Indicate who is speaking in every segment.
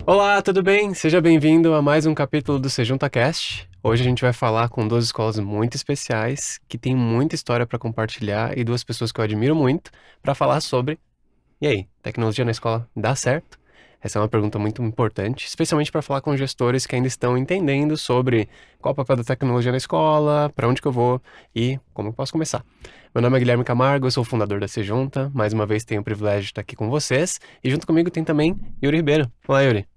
Speaker 1: Olá, tudo bem? Seja bem-vindo a mais um capítulo do SeJuntaCast. Hoje a gente vai falar com duas escolas muito especiais, que têm muita história para compartilhar e duas pessoas que eu admiro muito para falar sobre. E aí, tecnologia na escola dá certo? Essa é uma pergunta muito importante, especialmente para falar com gestores que ainda estão entendendo sobre qual o papel da tecnologia na escola, para onde que eu vou e como eu posso começar. Meu nome é Guilherme Camargo, eu sou o fundador da Sejunta. Mais uma vez tenho o privilégio de estar aqui com vocês. E junto comigo tem também Yuri Ribeiro. Olá, Yuri.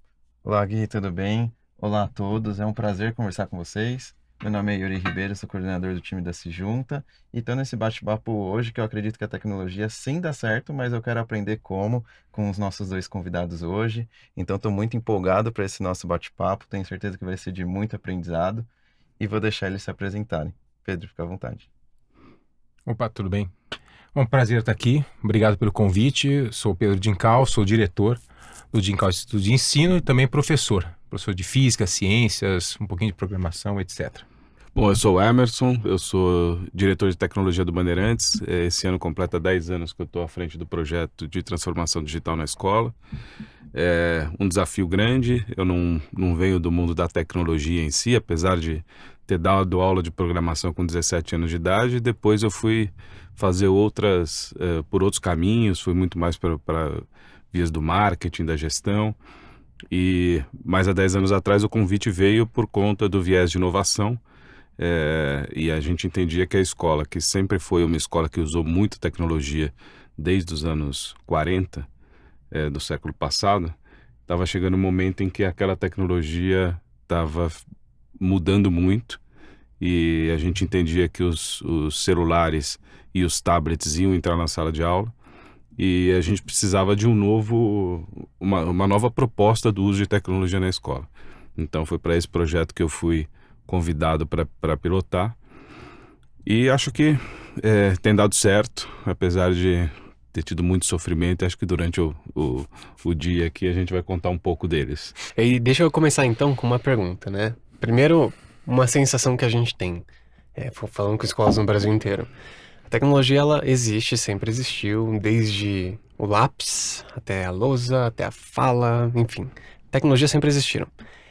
Speaker 2: Olá, Gui, tudo bem? Olá a todos, é um prazer conversar com vocês. Meu nome é Yuri Ribeiro, sou coordenador do time da Sejunta e estou nesse bate-papo hoje que eu acredito que a tecnologia sim dá certo, mas eu quero aprender como com os nossos dois convidados hoje. Então estou muito empolgado para esse nosso bate-papo, tenho certeza que vai ser de muito aprendizado e vou deixar eles se apresentarem. Pedro, fica à vontade.
Speaker 3: Opa, tudo bem? É um prazer estar aqui. Obrigado pelo convite. Sou Pedro Dincal, sou diretor do Dincal Instituto de Ensino e também professor de física, ciências, um pouquinho de programação, etc.
Speaker 4: Bom, eu sou o Emerson, eu sou diretor de tecnologia do Bandeirantes. Esse ano completa 10 anos que eu estou à frente do projeto de transformação digital na escola. É um desafio grande, eu não venho do mundo da tecnologia em si, apesar de ter dado aula de programação com 17 anos de idade. Depois eu fui fazer por outros caminhos, fui muito mais para vias do marketing, da gestão. E mais há 10 anos atrás o convite veio por conta do viés de inovação. E a gente entendia que a escola, que sempre foi uma escola que usou muito tecnologia desde os anos 40, do século passado, estava chegando um momento em que aquela tecnologia estava mudando muito e a gente entendia que os celulares e os tablets iam entrar na sala de aula e a gente precisava de uma nova proposta do uso de tecnologia na escola. Então foi para esse projeto que eu fui convidado para pilotar e acho que tem dado certo, apesar de ter tido muito sofrimento. Acho que durante o dia aqui a gente vai contar um pouco deles.
Speaker 1: E deixa eu começar então com uma pergunta, né? Primeiro, uma sensação que a gente tem, falando com escolas no Brasil inteiro. A tecnologia, ela existe, sempre existiu, desde o lápis, até a lousa, até a fala, enfim. Tecnologias sempre existiram.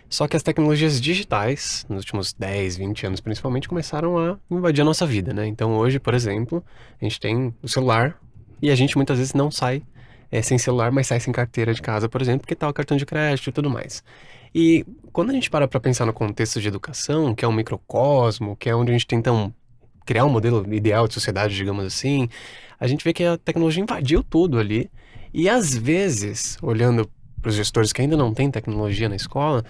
Speaker 1: Só que as tecnologias digitais, nos últimos 10, 20 anos principalmente, começaram a invadir a nossa vida, né? Então hoje, por exemplo, a gente tem o celular e a gente muitas vezes não sai sem celular, mas sai sem carteira de casa, por exemplo, porque tá o cartão de crédito e tudo mais. E quando a gente para pra pensar no contexto de educação, que é um microcosmo, que é onde a gente tenta criar um modelo ideal de sociedade, digamos assim, a gente vê que a tecnologia invadiu tudo ali. E às vezes, olhando para os gestores que ainda não têm tecnologia na escola,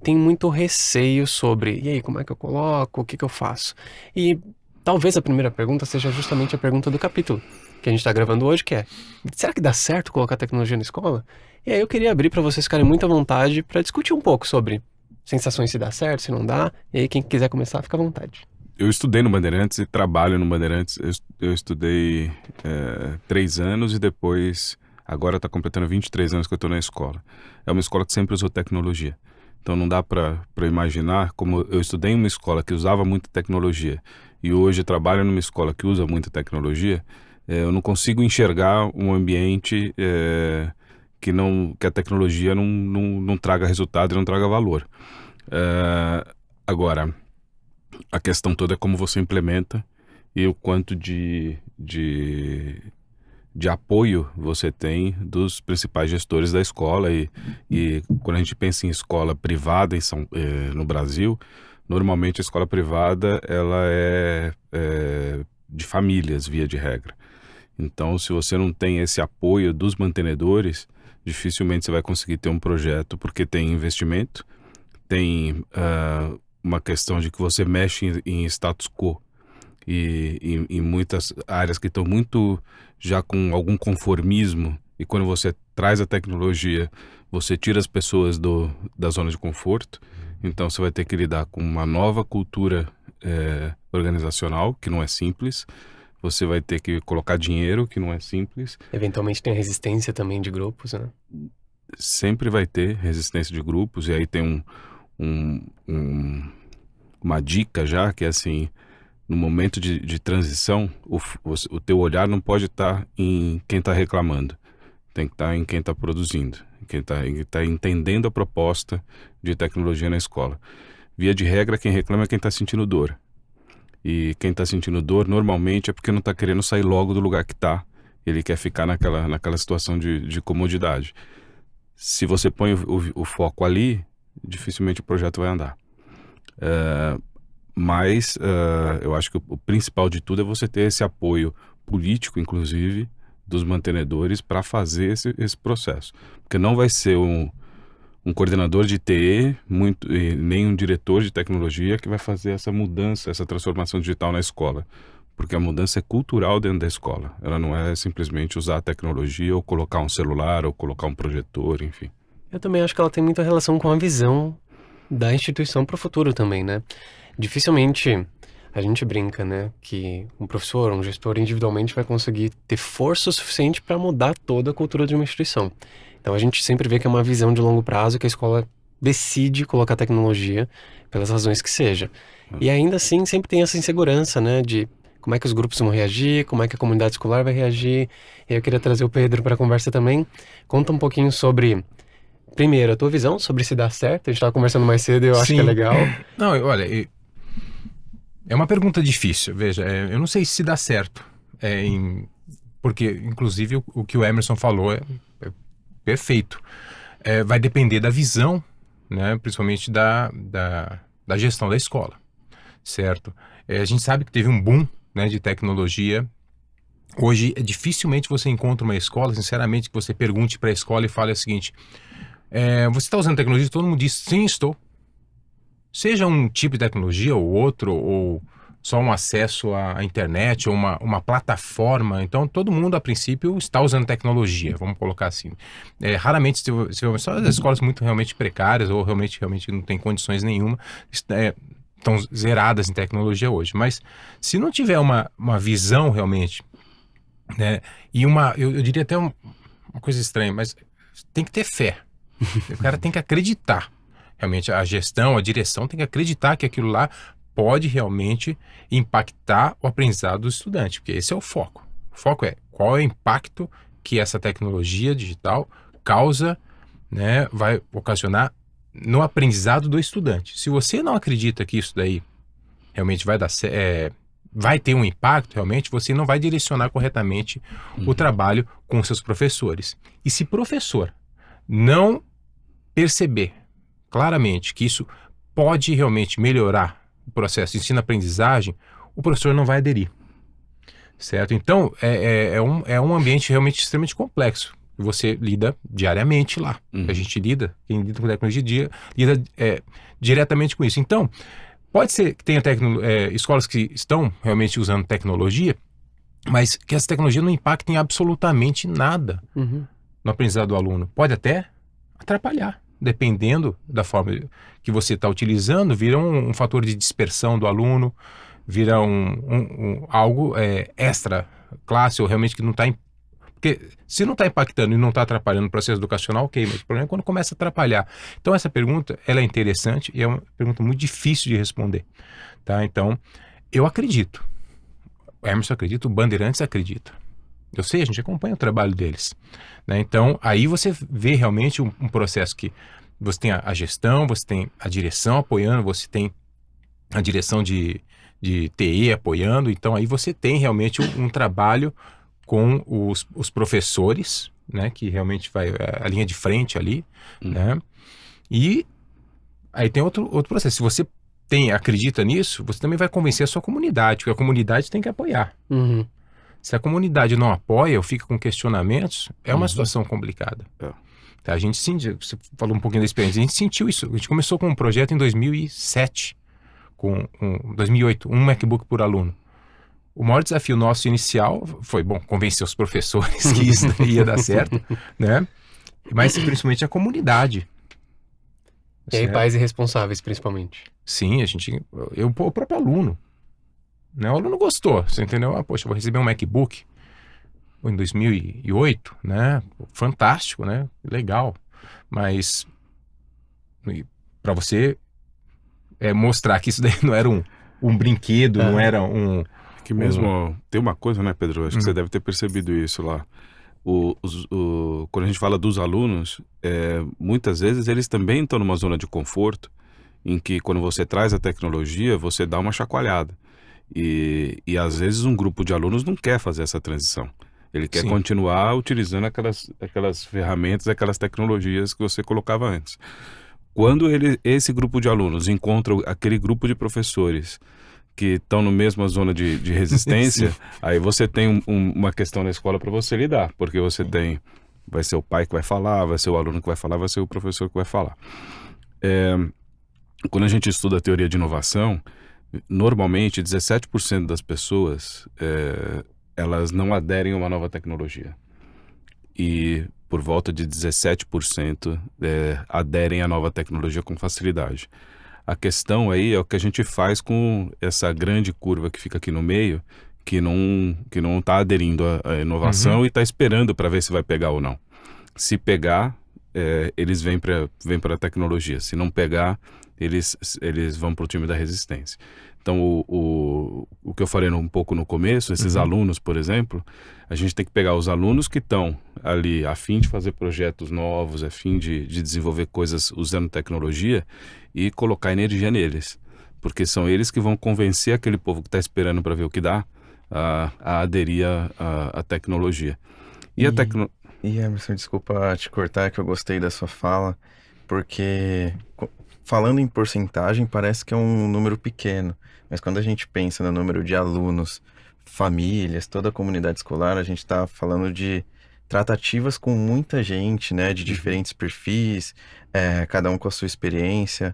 Speaker 1: tem muito receio sobre, e aí, como é que eu coloco, o que que eu faço? E talvez a primeira pergunta seja justamente a pergunta do capítulo que a gente está gravando hoje, que é, será que dá certo colocar tecnologia na escola? E aí eu queria abrir para vocês ficarem muito à vontade para discutir um pouco sobre sensações, se dá certo, se não dá, e aí quem quiser começar, fica à vontade.
Speaker 4: Eu estudei no Bandeirantes e trabalho no Bandeirantes. Eu estudei 3 anos e depois, agora está completando 23 anos que eu estou na escola. É uma escola que sempre usou tecnologia. Então não dá para imaginar como eu estudei em uma escola que usava muita tecnologia e hoje trabalho numa escola que usa muita tecnologia. Eu não consigo enxergar um ambiente que a tecnologia não traga resultado e não traga valor. Agora, a questão toda é como você implementa e o quanto de apoio você tem dos principais gestores da escola. E quando a gente pensa em escola privada no Brasil, normalmente a escola privada ela é de famílias, via de regra. Então, se você não tem esse apoio dos mantenedores, dificilmente você vai conseguir ter um projeto, porque tem investimento, tem uma questão de que você mexe em status quo e em muitas áreas que estão muito já com algum conformismo, e quando você traz a tecnologia, você tira as pessoas da zona de conforto. Então você vai ter que lidar com uma nova cultura organizacional, que não é simples. Você vai ter que colocar dinheiro, que não é simples.
Speaker 1: Eventualmente tem a resistência também de grupos, né?
Speaker 4: Sempre vai ter resistência de grupos, e aí tem uma dica já, que é assim, no momento de transição, o teu olhar não pode estar em quem está reclamando, tem que estar em quem está produzindo. quem está entendendo a proposta de tecnologia na escola. Via de regra, quem reclama é quem está sentindo dor. E quem está sentindo dor, normalmente, é porque não está querendo sair logo do lugar que está. Ele quer ficar naquela situação de comodidade. Se você põe o foco ali, dificilmente o projeto vai andar. Mas eu acho que o principal de tudo é você ter esse apoio político, inclusive, dos mantenedores para fazer esse processo. Porque não vai ser um coordenador de TE, nem um diretor de tecnologia que vai fazer essa mudança, essa transformação digital na escola. Porque a mudança é cultural dentro da escola. Ela não é simplesmente usar a tecnologia ou colocar um celular ou colocar um projetor, enfim.
Speaker 1: Eu também acho que ela tem muita relação com a visão da instituição para o futuro também, né? Dificilmente a gente brinca, né, que um professor, um gestor individualmente vai conseguir ter força suficiente para mudar toda a cultura de uma instituição. Então a gente sempre vê que é uma visão de longo prazo, que a escola decide colocar tecnologia pelas razões que seja. E ainda assim sempre tem essa insegurança, né, de como é que os grupos vão reagir, como é que a comunidade escolar vai reagir. E eu queria trazer o Pedro para a conversa também. Conta um pouquinho sobre, primeiro, a tua visão sobre se dá certo. A gente estava conversando mais cedo e eu acho que é legal.
Speaker 3: Não, olha, é uma pergunta difícil. Veja, eu não sei se dá certo. Porque, inclusive, o que o Emerson falou é perfeito. Vai depender da visão, né, principalmente da gestão da escola, certo? A gente sabe que teve um boom, né, de tecnologia. Hoje, dificilmente você encontra uma escola, sinceramente, que você pergunte para a escola e fale o seguinte: você está usando tecnologia? Todo mundo diz, sim, estou. Seja um tipo de tecnologia ou outro, ou só um acesso à internet, ou uma plataforma. Então, todo mundo, a princípio, está usando tecnologia, vamos colocar assim. Raramente, se só as escolas muito realmente precárias, ou realmente não tem condições nenhuma, estão zeradas em tecnologia hoje. Mas, se não tiver uma visão realmente, né, e eu diria até uma coisa estranha, mas tem que ter fé. O cara tem que acreditar. Realmente, a gestão, a direção tem que acreditar que aquilo lá pode realmente impactar o aprendizado do estudante, porque esse é o foco. O foco é qual é o impacto que essa tecnologia digital causa, né, vai ocasionar no aprendizado do estudante. Se você não acredita que isso daí realmente vai ter um impacto, realmente, você não vai direcionar corretamente o trabalho com seus professores. E se professor não perceber claramente que isso pode realmente melhorar o processo de ensino-aprendizagem, o professor não vai aderir, certo? Então, é um ambiente realmente extremamente complexo. Você lida diariamente lá. A gente quem lida com tecnologia, lida diretamente com isso. Então, pode ser que tenha escolas que estão realmente usando tecnologia, mas que essa tecnologia não impacte em absolutamente nada no aprendizado do aluno. Pode até atrapalhar. Dependendo da forma que você está utilizando, vira um fator de dispersão do aluno, vira algo extra classe, ou realmente que não está... Porque se não está impactando e não está atrapalhando o processo educacional, ok, mas o problema é quando começa a atrapalhar. Então essa pergunta, ela é interessante e é uma pergunta muito difícil de responder. Tá? Então, eu acredito. O Emerson acredita, o Bandeirantes acredita. Eu sei, a gente acompanha o trabalho deles, né? Então, aí você vê realmente um processo que você tem a gestão, você tem a direção apoiando, você tem a direção de TI apoiando. Então, aí você tem realmente um trabalho com os professores, né? Que realmente vai a linha de frente ali, né? E aí tem outro processo. Se você acredita nisso, você também vai convencer a sua comunidade, porque a comunidade tem que apoiar. Se a comunidade não apoia ou fica com questionamentos, é uma situação complicada. Tá, a gente sentiu, você falou um pouquinho da experiência, a gente sentiu isso. A gente começou com um projeto em 2007, 2008, um MacBook por aluno. O maior desafio nosso inicial foi, convencer os professores que isso ia dar certo, né? Mas principalmente a comunidade.
Speaker 1: E aí, pais e responsáveis, principalmente.
Speaker 3: Sim, o próprio aluno. Né? O aluno gostou, você entendeu? Poxa, eu vou receber um MacBook em 2008, né? Fantástico, né? Legal. Mas para você mostrar que isso daí não era um brinquedo, não era um...
Speaker 4: Que mesmo tem uma coisa, né, Pedro? Acho que você deve ter percebido isso lá. quando a gente fala dos alunos, muitas vezes eles também estão numa zona de conforto, em que quando você traz a tecnologia, você dá uma chacoalhada. E às vezes um grupo de alunos não quer fazer essa transição. Ele quer
Speaker 3: Sim.
Speaker 4: continuar utilizando aquelas ferramentas, aquelas tecnologias que você colocava antes. Quando esse grupo de alunos encontra aquele grupo de professores que estão na mesma zona de resistência, aí você tem uma questão na escola para você lidar, porque você tem, vai ser o pai que vai falar, vai ser o aluno que vai falar, vai ser o professor que vai falar. Quando a gente estuda a teoria de inovação, normalmente 17% das pessoas elas não aderem a uma nova tecnologia. E por volta de 17% aderem à nova tecnologia com facilidade. A questão aí é o que a gente faz com essa grande curva que fica aqui no meio, que não está aderindo à inovação e está esperando para ver se vai pegar ou não. Se pegar, eles vêm para a tecnologia. Se não pegar, eles vão para o time da resistência. Então, o que eu falei um pouco no começo, esses alunos, por exemplo, a gente tem que pegar os alunos que estão ali a fim de fazer projetos novos, a fim de desenvolver coisas usando tecnologia e colocar energia neles. Porque são eles que vão convencer aquele povo que está esperando para ver o que dá a aderir à tecnologia.
Speaker 2: E Emerson, desculpa te cortar, que eu gostei da sua fala, porque falando em porcentagem parece que é um número pequeno, mas quando a gente pensa no número de alunos, famílias, toda a comunidade escolar, a gente está falando de tratativas com muita gente, né, de diferentes perfis, cada um com a sua experiência.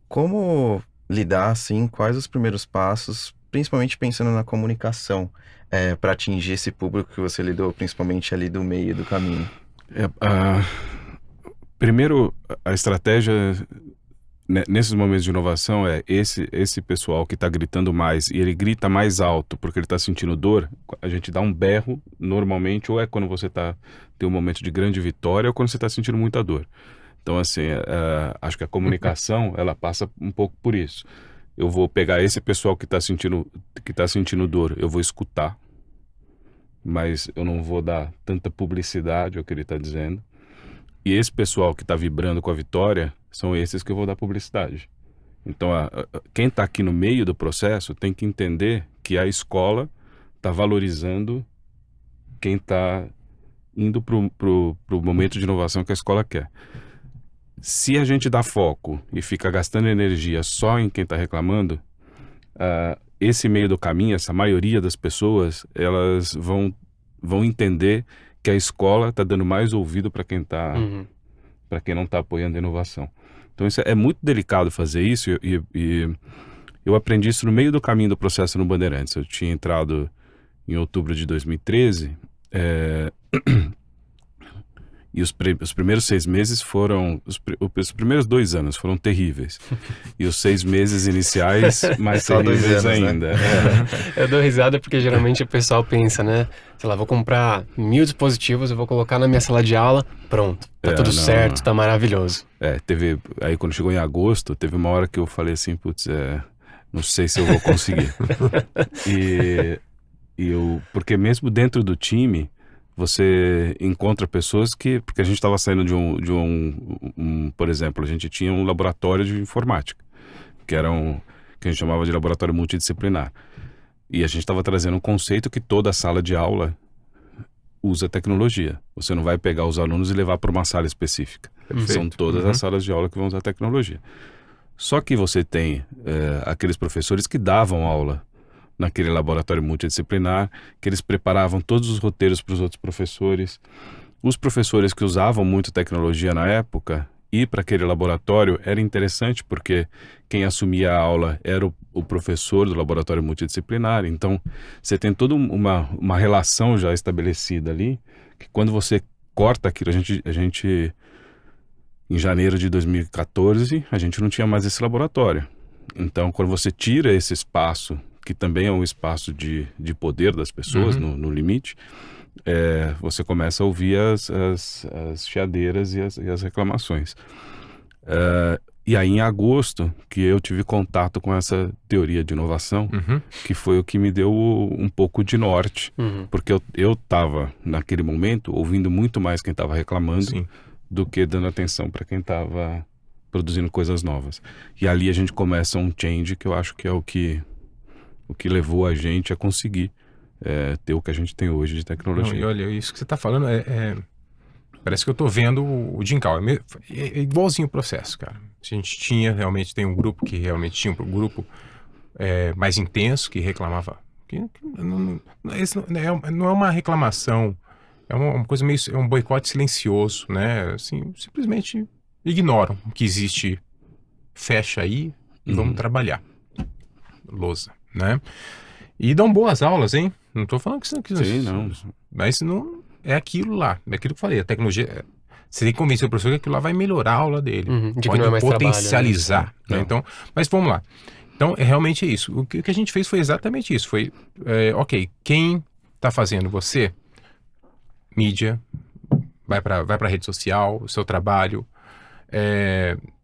Speaker 2: Como lidar, assim, quais os primeiros passos, principalmente pensando na comunicação, para atingir esse público que você lidou, principalmente ali do meio do caminho?
Speaker 4: Primeiro, a estratégia nesses momentos de inovação esse pessoal que está gritando mais, e ele grita mais alto porque ele está sentindo dor, a gente dá um berro normalmente, ou é quando você tem um momento de grande vitória, ou quando você está sentindo muita dor. Então, assim, acho que a comunicação, ela passa um pouco por isso. Eu vou pegar esse pessoal que está sentindo dor, eu vou escutar, mas eu não vou dar tanta publicidade ao que ele está dizendo. E esse pessoal que está vibrando com a vitória, são esses que eu vou dar publicidade. Então, quem está aqui no meio do processo tem que entender que a escola está valorizando quem está indo para o momento de inovação que a escola quer. Se a gente dá foco e fica gastando energia só em quem está reclamando, esse meio do caminho, essa maioria das pessoas, elas vão entender que a escola está dando mais ouvido para quem para quem não está apoiando a inovação. Então isso é muito delicado fazer isso, e eu aprendi isso no meio do caminho do processo no Bandeirantes. Eu tinha entrado em outubro de 2013, e os primeiros 6 meses foram... Os primeiros 2 anos foram terríveis. E os 6 meses iniciais, mais
Speaker 2: Só 2
Speaker 4: terríveis
Speaker 2: anos,
Speaker 4: ainda.
Speaker 2: né?
Speaker 1: Eu dou risada porque geralmente o pessoal pensa, né? Sei lá, vou comprar 1000 dispositivos, eu vou colocar na minha sala de aula, pronto. Tá tudo certo, tá maravilhoso.
Speaker 4: Aí quando chegou em agosto, teve uma hora que eu falei assim, putz, não sei se eu vou conseguir. Porque mesmo dentro do time, você encontra pessoas porque a gente estava saindo de por exemplo, a gente tinha um laboratório de informática, que a gente chamava de laboratório multidisciplinar. E a gente estava trazendo um conceito que toda sala de aula usa tecnologia. Você não vai pegar os alunos e levar para uma sala específica.
Speaker 3: Perfeito.
Speaker 4: São todas as salas de aula que vão usar tecnologia. Só que você tem aqueles professores que davam aula naquele laboratório multidisciplinar, que eles preparavam todos os roteiros para os outros professores. Os professores que usavam muito tecnologia na época, ir para aquele laboratório era interessante, porque quem assumia a aula era o professor do laboratório multidisciplinar. Então, você tem toda uma relação já estabelecida ali, que quando você corta aquilo, a gente em janeiro de 2014, a gente não tinha mais esse laboratório. Então, quando você tira esse espaço, que também é um espaço de poder das pessoas, no limite, você começa a ouvir as chiadeiras e as reclamações. E aí, em agosto, que eu tive contato com essa teoria de inovação, que foi o que me deu um pouco de norte. Porque eu estava, naquele momento, ouvindo muito mais quem estava reclamando
Speaker 3: Sim.
Speaker 4: do que dando atenção para quem estava produzindo coisas novas. E ali a gente começa um change que eu acho que é o que levou a gente a conseguir ter o que a gente tem hoje de
Speaker 3: Não,
Speaker 4: tecnologia.
Speaker 3: e olha, isso que você está falando parece que eu estou vendo o Jincal. É igualzinho o processo, cara. A gente realmente tem um grupo que realmente tinha um grupo mais intenso que reclamava. Não é uma reclamação, é uma coisa meio, é um boicote silencioso, né? Assim, simplesmente ignoram que existe, fecha aí e vamos trabalhar. Lousa, né? E dão boas aulas, hein? Não estou falando que isso não.
Speaker 4: Sim, não.
Speaker 3: Mas não é aquilo lá, é aquilo que eu falei, a tecnologia. Você tem que convencer o professor que aquilo lá vai melhorar a aula dele,
Speaker 1: De que
Speaker 3: pode
Speaker 1: não é mais
Speaker 3: potencializar,
Speaker 1: trabalho, né?
Speaker 3: né? Então, mas vamos lá. Então, realmente é isso. O que a gente fez foi exatamente isso. Foi, ok, quem está fazendo você? Mídia, vai para rede social, o seu trabalho,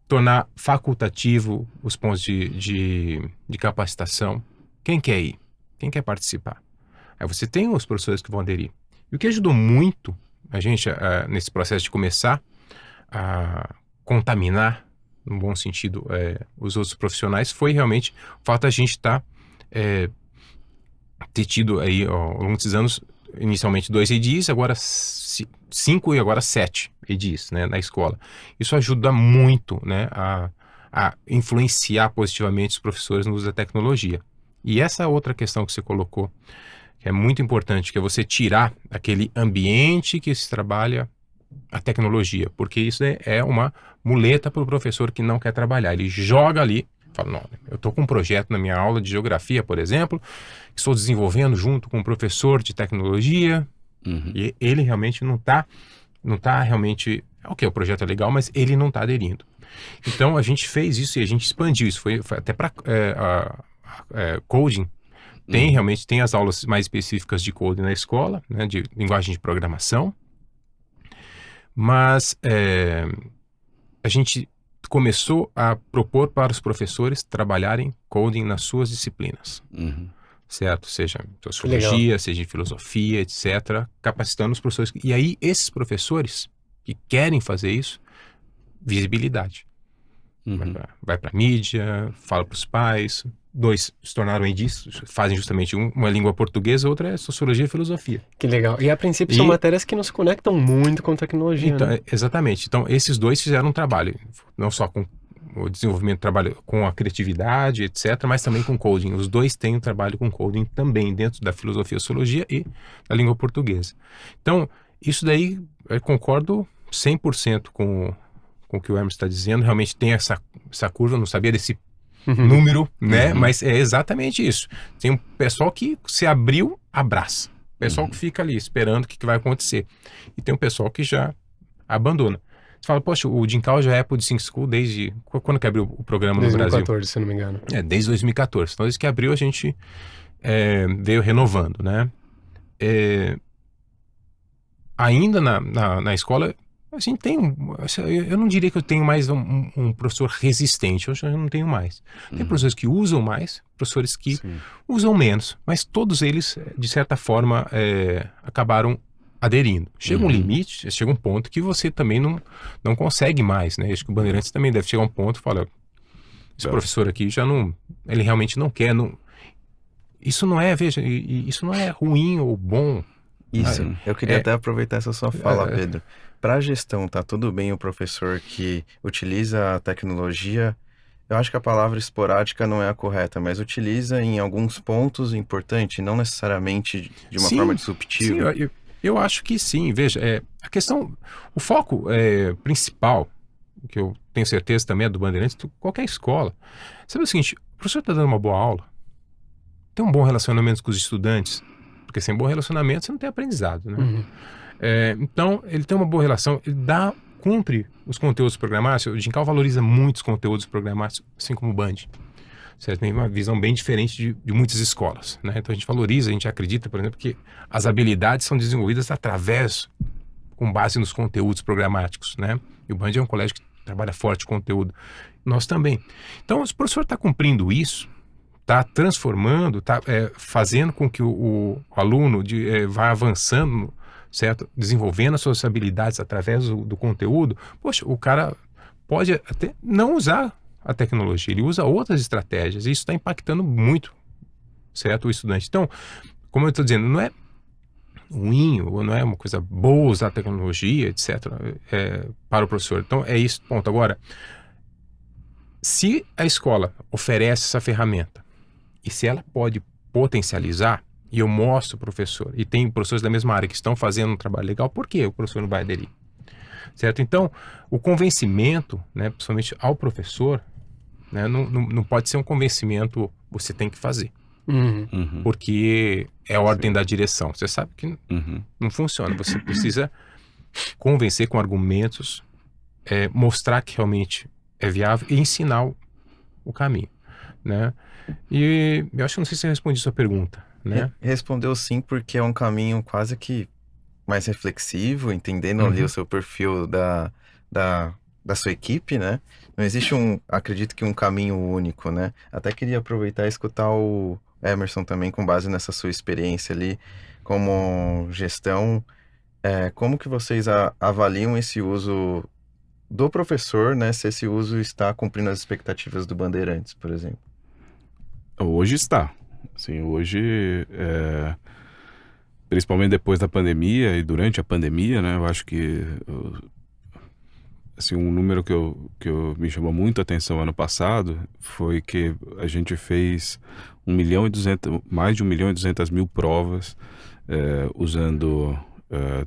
Speaker 3: tornar facultativo os pontos de capacitação. Quem quer ir? Quem quer participar? Aí você tem os professores que vão aderir. E o que ajudou muito a gente nesse processo de começar a contaminar, no bom sentido, os outros profissionais, foi realmente o fato da gente ter tido aí, ao longo desses anos, inicialmente 2 EDIs, agora 5 e agora 7 EDIs, né, na escola. Isso ajuda muito, né, a influenciar positivamente os professores no uso da tecnologia. E essa outra questão que você colocou, que é muito importante, que é você tirar aquele ambiente que se trabalha a tecnologia, porque isso é uma muleta para o professor que não quer trabalhar. Ele joga ali, fala, não, eu estou com um projeto na minha aula de geografia, por exemplo, que estou desenvolvendo junto com um professor de tecnologia, e ele realmente não está realmente, ok, o projeto é legal, mas ele não está aderindo. Então a gente fez isso e a gente expandiu isso, foi até para coding. Realmente tem as aulas mais específicas de coding na escola, né, de linguagem de programação, mas a gente começou a propor para os professores trabalharem coding nas suas disciplinas, certo? Seja em sociologia, seja em filosofia, etc., capacitando os professores. E aí esses professores que querem fazer isso, visibilidade. Vai para mídia, fala para os pais. 2 se tornaram EDIs, fazem justamente uma língua portuguesa, outra é sociologia e filosofia.
Speaker 1: Que legal. E a princípio são matérias que não se conectam muito com tecnologia,
Speaker 3: então,
Speaker 1: né?
Speaker 3: Exatamente. Então, esses 2 fizeram um trabalho, não só com o desenvolvimento de trabalho com a criatividade, etc., mas também com coding. Os 2 têm um trabalho com coding também dentro da filosofia e sociologia e da língua portuguesa. Então, isso daí, eu concordo 100% com o que o Hermes está dizendo. Realmente tem essa curva, eu não sabia desse número, né? Mas é exatamente isso. Tem um pessoal que se abriu, abraça. Pessoal que fica ali esperando o que vai acontecer. E tem um pessoal que já abandona. Você fala, poxa, o Jincal já é Apple Sync School desde... Quando que abriu o programa no Brasil?
Speaker 1: 2014, se não me engano.
Speaker 3: Desde 2014. Então, desde que abriu, a gente veio renovando, né? Ainda na escola... A gente tem eu não diria que eu tenho mais um professor resistente, eu já não tenho mais. Tem professores que usam mais, professores que usam menos, mas todos eles, de certa forma, acabaram aderindo. Chega um limite, chega um ponto que você também não consegue mais, né? Acho que o Bandeirantes também deve chegar a um ponto e falar, esse professor aqui já não, ele realmente não quer, isso não é, veja, isso não é ruim ou bom.
Speaker 2: Isso, eu queria até aproveitar essa sua fala, Pedro. Para a gestão, tá tudo bem o professor que utiliza a tecnologia, eu acho que a palavra esporádica não é a correta, mas utiliza em alguns pontos importantes, não necessariamente de uma forma disruptiva.
Speaker 3: Sim, eu acho que sim. Veja, a questão, o foco principal, que eu tenho certeza também é do Bandeirantes, qualquer escola. Sabe o seguinte, o professor está dando uma boa aula, tem um bom relacionamento com os estudantes, porque sem bom relacionamento você não tem aprendizado, né? Então, ele tem uma boa relação, ele cumpre os conteúdos programáticos. O Jincal valoriza muitos conteúdos programáticos, assim como o Band. Você tem uma visão bem diferente de muitas escolas, né? Então, a gente valoriza, a gente acredita, por exemplo, que as habilidades são desenvolvidas com base nos conteúdos programáticos, né? E o Band é um colégio que trabalha forte conteúdo. Nós também. Então, se o professor está cumprindo isso, está transformando, está fazendo com que o aluno vá avançando, certo? Desenvolvendo as suas habilidades através do conteúdo, poxa, o cara pode até não usar a tecnologia, ele usa outras estratégias, e isso está impactando muito, certo? O estudante. Então, como eu estou dizendo, não é ruim, ou não é uma coisa boa usar a tecnologia, etc., para o professor. Então, é isso, ponto. Agora, se a escola oferece essa ferramenta, e se ela pode potencializar, e eu mostro o professor, e tem professores da mesma área que estão fazendo um trabalho legal, por que o professor não vai aderir? Certo? Então, o convencimento, né, principalmente ao professor, né, não pode ser um convencimento, você tem que fazer.
Speaker 1: Uhum.
Speaker 3: Porque é a ordem da direção. Você sabe que não funciona. Você precisa convencer com argumentos, mostrar que realmente é viável e ensinar o caminho, né? E eu acho que não sei se eu respondi sua pergunta, né?
Speaker 2: Respondeu sim, porque é um caminho quase que mais reflexivo, entendendo ali o seu perfil da sua equipe, né? Não existe acredito que um caminho único, né? Até queria aproveitar e escutar o Emerson também, com base nessa sua experiência ali como gestão, como que vocês avaliam esse uso do professor, né? Se esse uso está cumprindo as expectativas do Bandeirantes, por exemplo.
Speaker 4: Hoje está. Assim, hoje, principalmente depois da pandemia e durante a pandemia, né? Eu acho que assim, um número que me chamou muito a atenção ano passado foi que a gente fez mais de 1.200.000 provas usando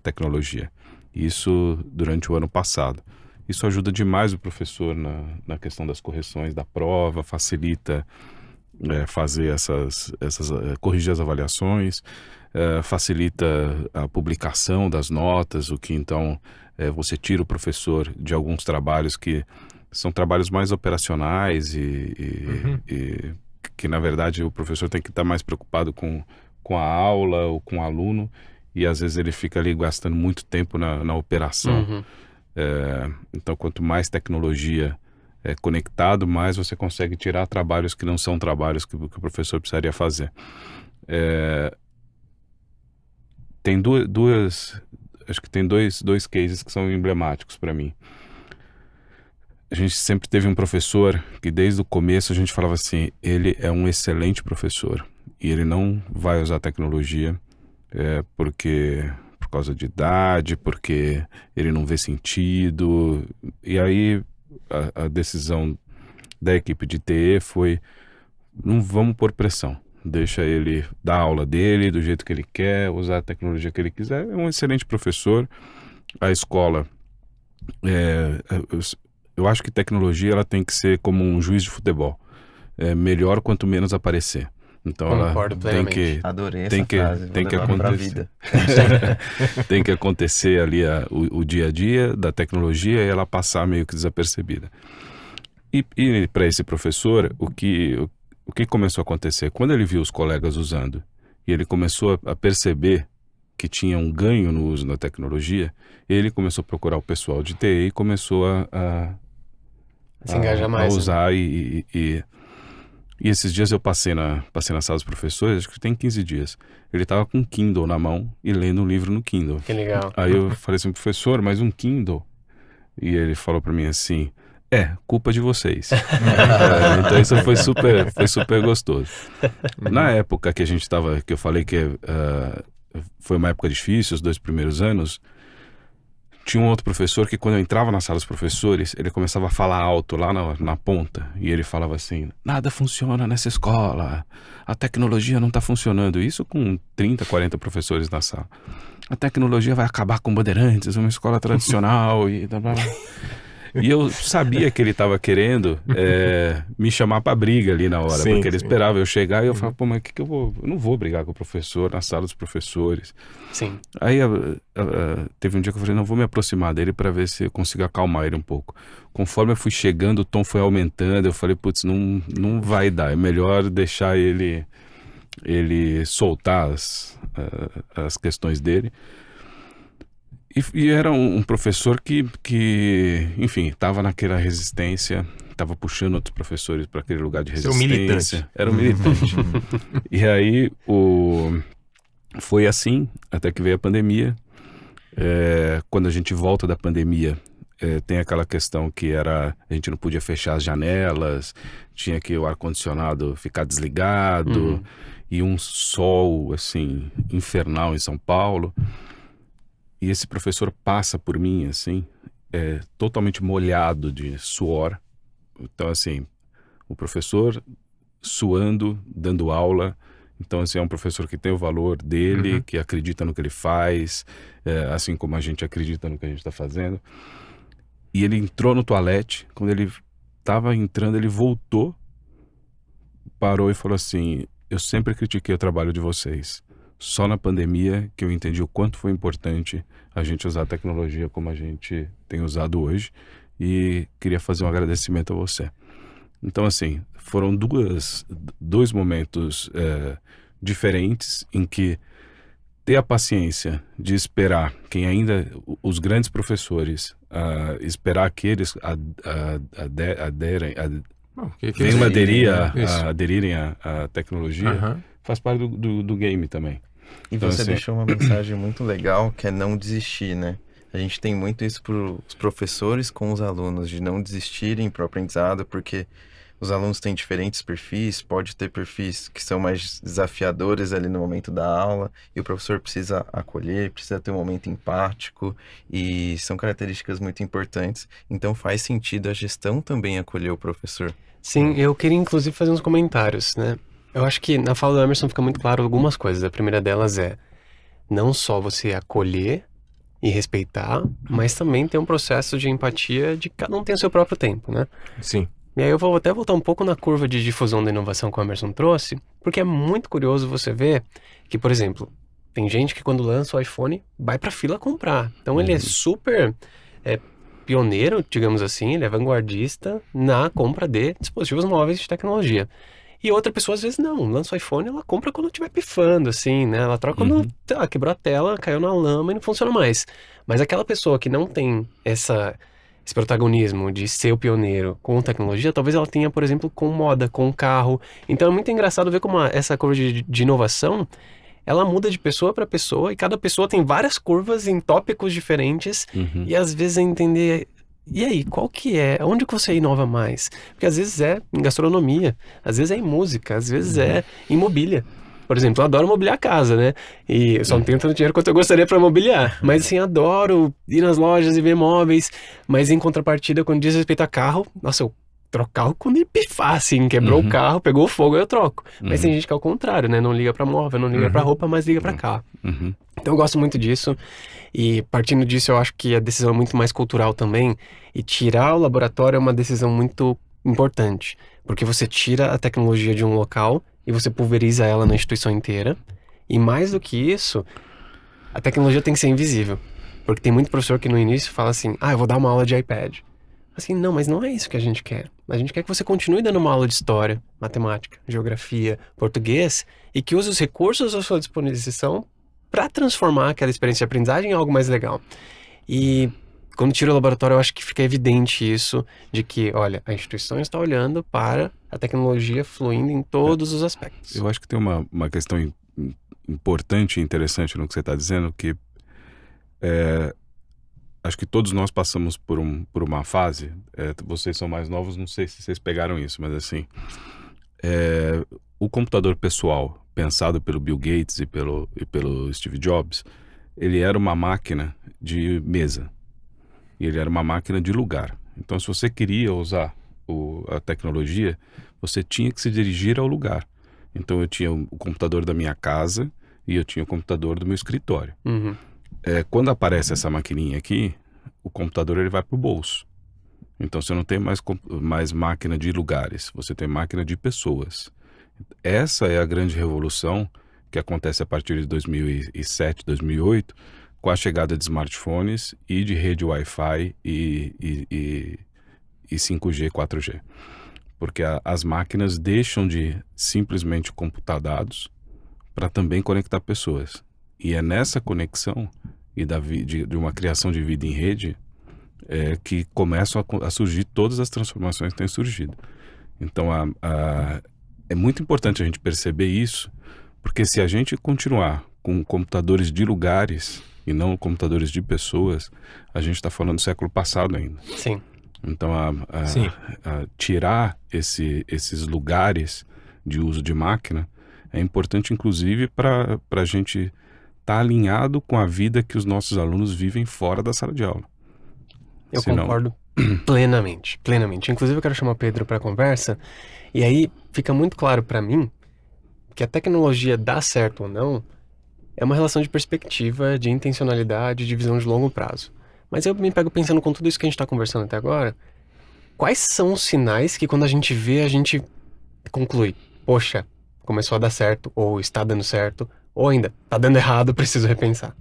Speaker 4: tecnologia. Isso durante o ano passado. Isso ajuda demais o professor na questão das correções da prova, facilita fazer corrigir as avaliações, facilita a publicação das notas, o que então você tira o professor de alguns trabalhos que são trabalhos mais operacionais e que na verdade o professor tem que estar mais preocupado com a aula ou com o aluno, e às vezes ele fica ali gastando muito tempo na operação. Então, quanto mais tecnologia conectado, mais você consegue tirar trabalhos que não são trabalhos que o professor precisaria fazer. Tem acho que tem dois cases que são emblemáticos para mim. A gente sempre teve um professor que desde o começo a gente falava assim, ele é um excelente professor e ele não vai usar tecnologia por causa de idade, porque ele não vê sentido. E aí a decisão da equipe de TE foi, não vamos pôr pressão, deixa ele dar a aula dele do jeito que ele quer, usar a tecnologia que ele quiser. É um excelente professor. A escola, eu acho que tecnologia ela tem que ser como um juiz de futebol, melhor quanto menos aparecer. Então
Speaker 1: Concordo
Speaker 4: ela
Speaker 2: Adorei
Speaker 4: tem
Speaker 2: essa
Speaker 4: que
Speaker 2: frase,
Speaker 4: tem
Speaker 2: vou
Speaker 4: que
Speaker 2: levar pra
Speaker 4: acontecer.
Speaker 2: vida.
Speaker 4: Tem que acontecer ali o dia a dia da tecnologia e ela passar meio que desapercebida. E para esse professor, o que começou a acontecer? Quando ele viu os colegas usando e ele começou a perceber que tinha um ganho no uso da tecnologia, ele começou a procurar o pessoal de TI e começou a
Speaker 1: Se engajar mais,
Speaker 4: a usar,
Speaker 1: né?
Speaker 4: E esses dias eu passei na sala dos professores, acho que tem 15 dias. Ele estava com um Kindle na mão e lendo um livro no Kindle.
Speaker 1: Que legal.
Speaker 4: Aí eu falei assim, professor, mas um Kindle? E ele falou para mim assim, culpa de vocês. Então isso foi super gostoso. Na época que que eu falei que foi uma época difícil, os 2 primeiros anos, tinha um outro professor que quando eu entrava na sala dos professores, ele começava a falar alto lá na ponta, e ele falava assim, nada funciona nessa escola, a tecnologia não está funcionando. Isso com 30, 40 professores na sala. A tecnologia vai acabar com Bandeirantes, uma escola tradicional e blá, blá, blá. E eu sabia que ele estava querendo me chamar para briga ali na hora,
Speaker 3: Sim,
Speaker 4: porque ele
Speaker 3: sim.
Speaker 4: esperava eu chegar e eu falava, pô, mas que eu vou? Eu não vou brigar com o professor na sala dos professores.
Speaker 1: Sim.
Speaker 4: Aí teve um dia que eu falei, não, vou me aproximar dele para ver se eu consigo acalmar ele um pouco. Conforme eu fui chegando, o tom foi aumentando, eu falei, putz, não vai dar, é melhor deixar ele soltar as questões dele. E era um professor que, enfim, estava naquela resistência, estava puxando outros professores para aquele lugar de
Speaker 3: Seu
Speaker 4: resistência.
Speaker 3: militante.
Speaker 4: Era um militante. E aí, foi assim, até que veio a pandemia. Quando a gente volta da pandemia, tem aquela questão que a gente não podia fechar as janelas, tinha que o ar-condicionado ficar desligado, e um sol, assim, infernal em São Paulo. E esse professor passa por mim, assim, totalmente molhado de suor. Então, assim, o professor suando, dando aula. Então, assim, é um professor que tem o valor dele, que acredita no que ele faz, assim como a gente acredita no que a gente está fazendo. E ele entrou no toalete, quando ele estava entrando, ele voltou, parou e falou assim: eu sempre critiquei o trabalho de vocês. Só na pandemia que eu entendi o quanto foi importante a gente usar a tecnologia como a gente tem usado hoje, e queria fazer um agradecimento a você. Então, assim, foram dois momentos diferentes em que ter a paciência de esperar quem ainda, os grandes professores, esperar que eles venham aderirem à tecnologia, faz parte do game também.
Speaker 2: E
Speaker 4: Então,
Speaker 2: você
Speaker 4: assim,
Speaker 2: deixou uma mensagem muito legal, que é não desistir, né? A gente tem muito isso para os professores com os alunos, de não desistirem para o aprendizado, porque os alunos têm diferentes perfis, pode ter perfis que são mais desafiadores ali no momento da aula, e o professor precisa acolher, precisa ter um momento empático, e são características muito importantes. Então faz sentido a gestão também acolher o professor.
Speaker 1: Sim, eu queria inclusive fazer uns comentários, né? Eu acho que na fala do Emerson fica muito claro algumas coisas. A primeira delas é não só você acolher e respeitar, mas também ter um processo de empatia de cada um tem o seu próprio tempo, né?
Speaker 3: Sim.
Speaker 1: E aí eu vou até voltar um pouco na curva de difusão da inovação que o Emerson trouxe, porque é muito curioso você ver que, por exemplo, tem gente que quando lança o iPhone vai pra fila comprar. Então ele é super pioneiro, digamos assim, ele é vanguardista na compra de dispositivos móveis de tecnologia. E outra pessoa, às vezes, não. Lança o iPhone, ela compra quando estiver pifando, assim, né? Ela troca quando quebrou a tela, caiu na lama e não funciona mais. Mas aquela pessoa que não tem esse protagonismo de ser o pioneiro com tecnologia, talvez ela tenha, por exemplo, com moda, com carro. Então é muito engraçado ver como essa curva de inovação, ela muda de pessoa para pessoa e cada pessoa tem várias curvas em tópicos diferentes. E às vezes é entender... E aí, qual que é? Onde que você inova mais? Porque às vezes é em gastronomia, às vezes é em música, às vezes é em mobília. Por exemplo, eu adoro mobiliar a casa, né? E eu só não tenho tanto dinheiro quanto eu gostaria para mobiliar. Mas assim, adoro ir nas lojas e ver móveis. Mas em contrapartida, quando diz respeito a carro, nossa, eu troco carro quando ele pifar, assim, quebrou o carro, pegou fogo, aí eu troco. Mas tem gente que é o contrário, né? Não liga para móvel, não liga para roupa, mas liga para carro. Então eu gosto muito disso. E partindo disso, eu acho que a decisão é muito mais cultural também. E tirar o laboratório é uma decisão muito importante. Porque você tira a tecnologia de um local e você pulveriza ela na instituição inteira. E mais do que isso, a tecnologia tem que ser invisível. Porque tem muito professor que no início fala assim, eu vou dar uma aula de iPad. Assim, não, mas não é isso que a gente quer. A gente quer que você continue dando uma aula de história, matemática, geografia, português, e que use os recursos à sua disposição para transformar aquela experiência de aprendizagem em algo mais legal. E quando tira o laboratório, eu acho que fica evidente isso, de que, olha, a instituição está olhando para a tecnologia fluindo em todos os aspectos.
Speaker 4: Eu acho que tem uma questão importante e interessante no que você está dizendo, que acho que todos nós passamos por uma fase, vocês são mais novos, não sei se vocês pegaram isso, mas assim, o computador pessoal, pensado pelo Bill Gates e pelo Steve Jobs, ele era uma máquina de mesa. E ele era uma máquina de lugar. Então, se você queria usar a tecnologia, você tinha que se dirigir ao lugar. Então, eu tinha o computador da minha casa e eu tinha o computador do meu escritório. Quando aparece essa maquininha aqui, o computador ele vai para o bolso. Então, você não tem mais máquina de lugares, você tem máquina de pessoas. Essa é a grande revolução que acontece a partir de 2007, 2008, com a chegada de smartphones e de rede Wi-Fi e 5G, 4G. Porque as máquinas deixam de simplesmente computar dados para também conectar pessoas. E é nessa conexão e de uma criação de vida em rede que começam a surgir todas as transformações que têm surgido. Então, é muito importante a gente perceber isso, porque se a gente continuar com computadores de lugares e não computadores de pessoas, a gente está falando do século passado ainda.
Speaker 1: Sim.
Speaker 4: Então,
Speaker 3: Sim.
Speaker 4: tirar esses lugares de uso de máquina é importante, inclusive, para a gente estar alinhado com a vida que os nossos alunos vivem fora da sala de aula.
Speaker 1: Eu
Speaker 4: Senão-
Speaker 1: concordo plenamente, plenamente. Inclusive, eu quero chamar o Pedro para conversa, e aí fica muito claro para mim que a tecnologia dá certo ou não é uma relação de perspectiva, de intencionalidade, de visão de longo prazo. Mas eu me pego pensando com tudo isso que a gente está conversando até agora, quais são os sinais que quando a gente vê, a gente conclui, poxa, começou a dar certo, ou está dando certo, ou ainda, tá dando errado, preciso repensar.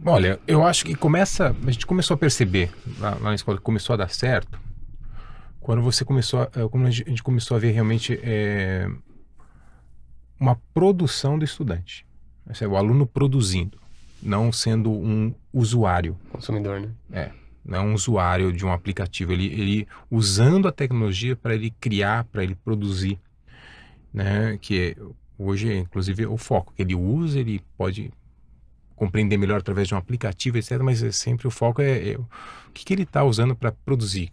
Speaker 3: Olha, eu acho que a gente começou a perceber lá na escola que começou a dar certo quando quando a gente começou a ver realmente uma produção do estudante. O aluno produzindo, não sendo um usuário.
Speaker 1: Consumidor, né?
Speaker 3: Não é um usuário de um aplicativo, ele usando a tecnologia para ele criar, para ele produzir, né? Que hoje, inclusive, é o foco que ele usa, ele pode compreender melhor através de um aplicativo, etc. Mas sempre o foco é o que ele está usando para produzir.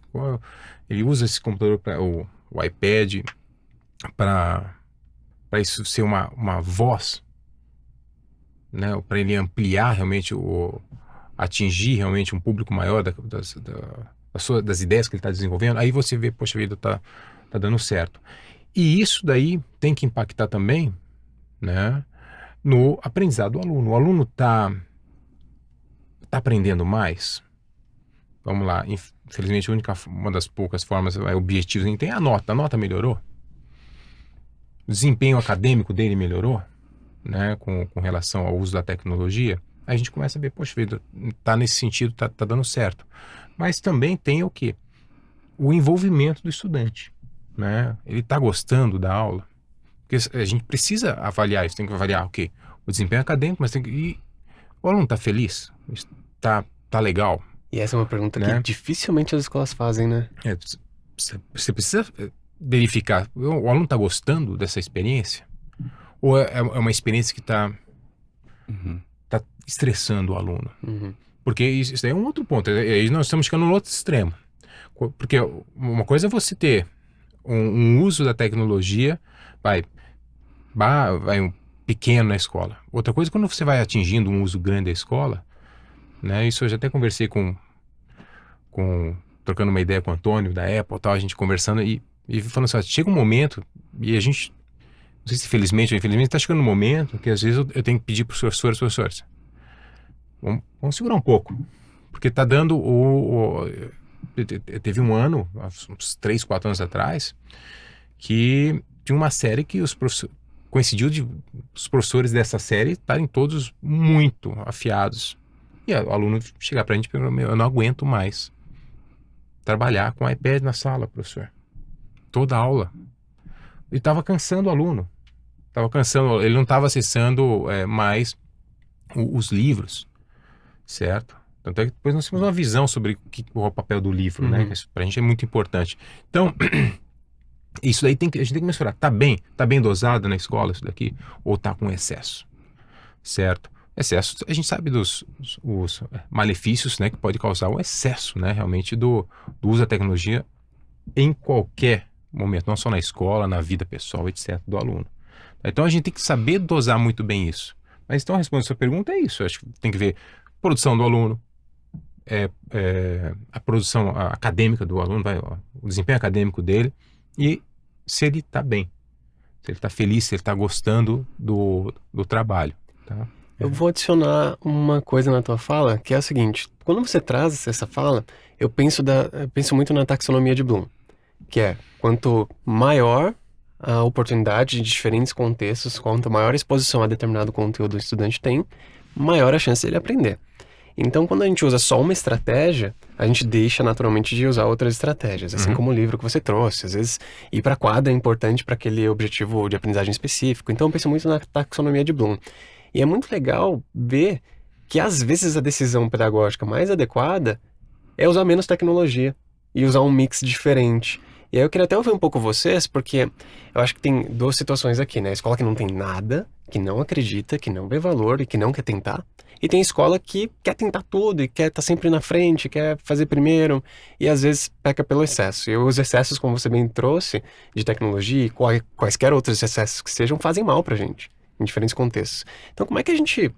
Speaker 3: Ele usa esse computador, o iPad, para isso ser uma voz, né? Para ele ampliar realmente atingir realmente um público maior das ideias que ele está desenvolvendo. Aí você vê, poxa vida, tá dando certo. E isso daí tem que impactar também, né, no aprendizado do aluno. O aluno tá aprendendo mais. Vamos lá, infelizmente uma das poucas formas objetivos que a gente tem é a nota. A nota melhorou? O desempenho acadêmico dele melhorou, né, com relação ao uso da tecnologia? A gente começa a ver, poxa vida, tá nesse sentido, tá dando certo. Mas também tem o quê? O envolvimento do estudante, né? Ele tá gostando da aula? Porque a gente precisa avaliar isso, tem que avaliar o quê? O desempenho acadêmico, mas o aluno tá feliz? Tá legal?
Speaker 1: E essa é uma pergunta
Speaker 3: Né?
Speaker 1: que dificilmente as escolas fazem, né?
Speaker 3: Você precisa verificar, o aluno tá gostando dessa experiência? Ou é uma experiência que tá estressando o aluno?
Speaker 1: Uhum.
Speaker 3: Porque isso daí é um outro ponto. Aí nós estamos chegando no outro extremo. Porque uma coisa é você ter um uso da tecnologia, vai um pequeno na escola. Outra coisa é quando você vai atingindo um uso grande da escola, né? Isso eu já até conversei trocando uma ideia com o Antônio da Apple, tal, a gente conversando e falando assim, chega um momento e a gente, não sei se felizmente ou infelizmente, está chegando um momento que às vezes eu tenho que pedir para os professores, vamos segurar um pouco, porque está dando teve um ano, uns 3, 4 anos atrás, que tinha uma série que coincidiu de os professores dessa série estarem todos muito afiados. E o aluno chegar para a gente e perguntar, eu não aguento mais trabalhar com iPad na sala, professor. Toda aula. E estava cansando o aluno. Ele não estava acessando mais os livros, certo? Tanto é que depois nós temos uma visão sobre o papel do livro, né? Que isso pra gente é muito importante. Então, isso daí a gente tem que mensurar. Tá bem dosado na escola isso daqui? Ou tá com excesso? Certo? Excesso, a gente sabe dos malefícios, né, que pode causar o excesso, né, realmente do uso da tecnologia em qualquer momento, não só na escola, na vida pessoal, etc, do aluno. Então a gente tem que saber dosar muito bem isso. Mas então, respondendo a sua pergunta, é isso. Eu acho que tem que ver produção do aluno, a produção acadêmica do aluno, o desempenho acadêmico dele, e se ele está bem, se ele está feliz, se ele está gostando do trabalho. Tá?
Speaker 1: Eu vou adicionar uma coisa na tua fala, que é o seguinte: quando você traz essa fala, eu penso muito na taxonomia de Bloom, que é quanto maior a oportunidade de diferentes contextos, quanto maior a exposição a determinado conteúdo o estudante tem, maior a chance dele aprender. Então, quando a gente usa só uma estratégia, a gente deixa naturalmente de usar outras estratégias, assim como o livro que você trouxe. Às vezes, ir para a quadra é importante para aquele objetivo de aprendizagem específico. Então, eu penso muito na taxonomia de Bloom. E é muito legal ver que às vezes a decisão pedagógica mais adequada é usar menos tecnologia e usar um mix diferente. E aí eu queria até ouvir um pouco vocês, porque eu acho que tem duas situações aqui, né? A escola que não tem nada, que não acredita, que não vê valor e que não quer tentar. E tem escola que quer tentar tudo e quer estar sempre na frente, quer fazer primeiro e às vezes peca pelo excesso. E os excessos, como você bem trouxe, de tecnologia e quaisquer outros excessos que sejam, fazem mal pra gente, em diferentes contextos. Então como é que a gente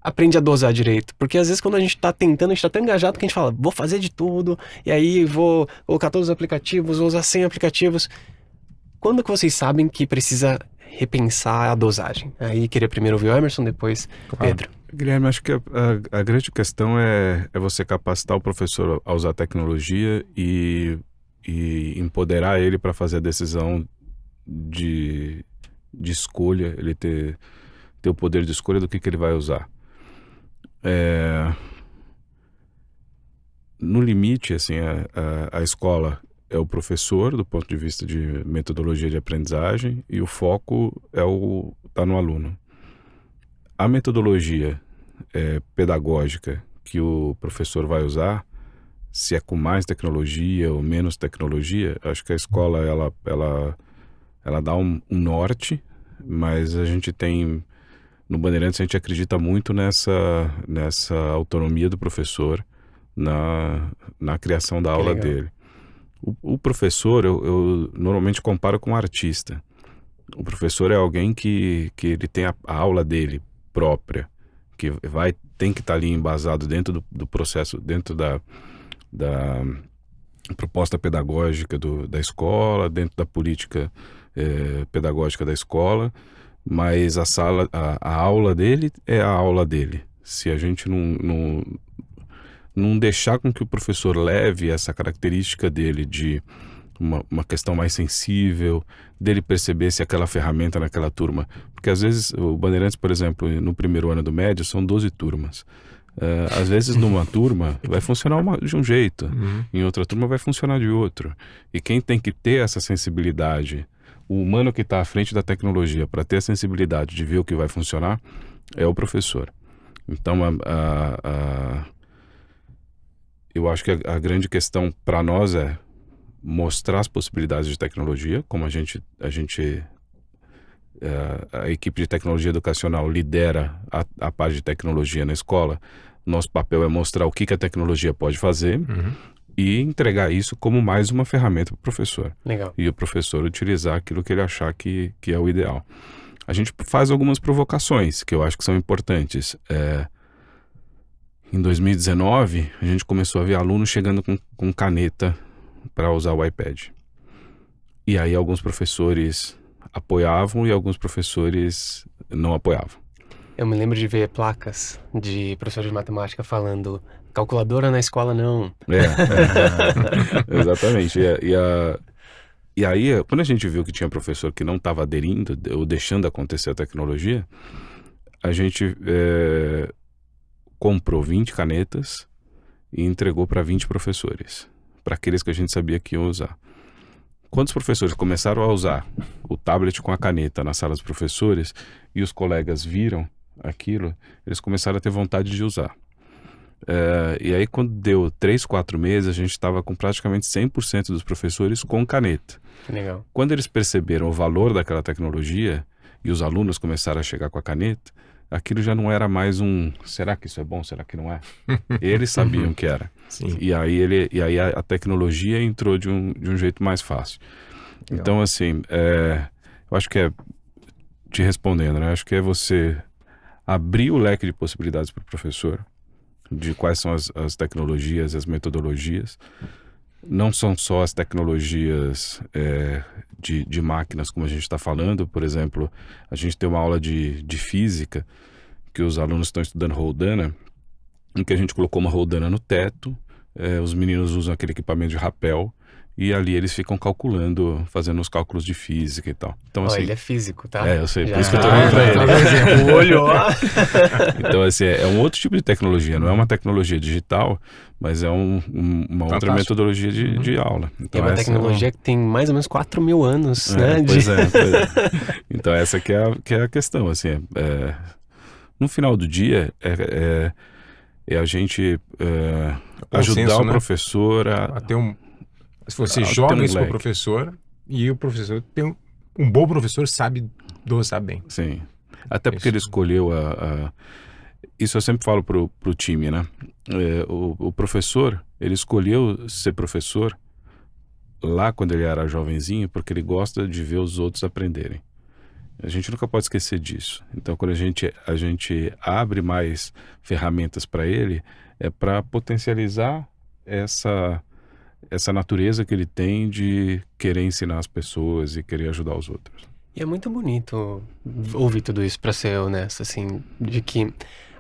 Speaker 1: aprende a dosar direito? Porque às vezes quando a gente tá tentando, a gente tá tão engajado que a gente fala, vou fazer de tudo, e aí vou colocar todos os aplicativos, vou usar 100 aplicativos. Quando que vocês sabem que precisa repensar a dosagem? Aí queria primeiro ouvir o Emerson, depois o Pedro.
Speaker 4: Guilherme, acho que a grande questão é você capacitar o professor a usar tecnologia e empoderar ele para fazer a decisão de escolha, ele ter o poder de escolha do que ele vai usar. No limite, assim, a escola é o professor do ponto de vista de metodologia de aprendizagem e o foco tá no aluno. A metodologia pedagógica que o professor vai usar, se é com mais tecnologia ou menos tecnologia, acho que a escola ela dá um norte, mas a gente tem no Bandeirantes a gente acredita muito nessa autonomia do professor na criação da aula dele. O professor eu normalmente comparo com um artista. O professor é alguém que ele tem a aula dele própria, que tem que estar ali embasado dentro do processo, dentro da proposta pedagógica da escola, dentro da política pedagógica da escola, mas a aula dele é a aula dele. Se a gente não deixar com que o professor leve essa característica dele de uma questão mais sensível, dele perceber se aquela ferramenta naquela turma. Porque às vezes, o Bandeirantes, por exemplo, no primeiro ano do médio, são 12 turmas. Às vezes numa turma vai funcionar de um jeito, em outra turma vai funcionar de outro. E quem tem que ter essa sensibilidade, o humano que está à frente da tecnologia, para ter a sensibilidade de ver o que vai funcionar, é o professor. Então, eu acho que a grande questão para nós é mostrar as possibilidades de tecnologia, como a equipe de tecnologia educacional lidera a parte de tecnologia na escola. Nosso papel é mostrar o que a tecnologia pode fazer e entregar isso como mais uma ferramenta para o professor.
Speaker 1: Legal.
Speaker 4: E o professor utilizar aquilo que ele achar que é o ideal. A gente faz algumas provocações que eu acho que são importantes. Em 2019, a gente começou a ver alunos chegando com caneta para usar o iPad. E aí alguns professores apoiavam e alguns professores não apoiavam.
Speaker 1: Eu me lembro de ver placas de professor de matemática falando calculadora na escola não.
Speaker 4: Exatamente. E aí, quando a gente viu que tinha professor que não estava aderindo ou deixando acontecer a tecnologia, a gente comprou 20 canetas e entregou para 20 professores, para aqueles que a gente sabia que iam usar. Quando os professores começaram a usar o tablet com a caneta na sala dos professores e os colegas viram aquilo, eles começaram a ter vontade de usar. E aí quando deu 3, 4 meses, a gente estava com praticamente 100% dos professores com caneta.
Speaker 1: Legal.
Speaker 4: Quando eles perceberam o valor daquela tecnologia e os alunos começaram a chegar com a caneta, aquilo já não era mais será que isso é bom, será que não é? Eles sabiam que era.
Speaker 3: Sim.
Speaker 4: E aí a tecnologia entrou de um jeito mais fácil.
Speaker 1: Legal.
Speaker 4: Então, assim, eu acho que te respondendo, né? Acho que é você abrir o leque de possibilidades para o professor, de quais são as tecnologias, as metodologias. Não são só as tecnologias de máquinas, como a gente está falando. Por exemplo, a gente tem uma aula de física que os alunos estão estudando roldana, em que a gente colocou uma roldana no teto, os meninos usam aquele equipamento de rapel e ali eles ficam calculando, fazendo os cálculos de física e tal. Então, assim,
Speaker 1: ele é físico, tá?
Speaker 4: Eu sei,
Speaker 1: Já
Speaker 4: por isso que eu tô olhando pra ele.
Speaker 1: O olho, ó.
Speaker 4: Então, assim, é um outro tipo de tecnologia, não é uma tecnologia digital, mas é uma outra metodologia de aula. Então,
Speaker 1: é uma tecnologia que tem mais ou menos 4.000 anos, né?
Speaker 4: Pois é. Então, essa que é a questão, assim, No final do dia, é a gente ajudar
Speaker 3: consenso,
Speaker 4: o
Speaker 3: né?
Speaker 4: professor
Speaker 3: Até se você
Speaker 4: ter
Speaker 3: joga
Speaker 4: um
Speaker 3: isso para o
Speaker 4: leque.
Speaker 3: professor e o professor tem um bom professor sabe dosar bem.
Speaker 4: Sim. Até porque
Speaker 3: Isso.
Speaker 4: ele escolheu Isso eu sempre falo pro time, né? O professor, ele escolheu ser professor lá quando ele era jovenzinho porque ele gosta de ver os outros aprenderem. A gente nunca pode esquecer disso. Então, quando a gente abre mais ferramentas para ele, é para potencializar essa natureza que ele tem de querer ensinar as pessoas e querer ajudar os outros.
Speaker 1: E é muito bonito ouvir tudo isso, pra ser honesto, assim, de que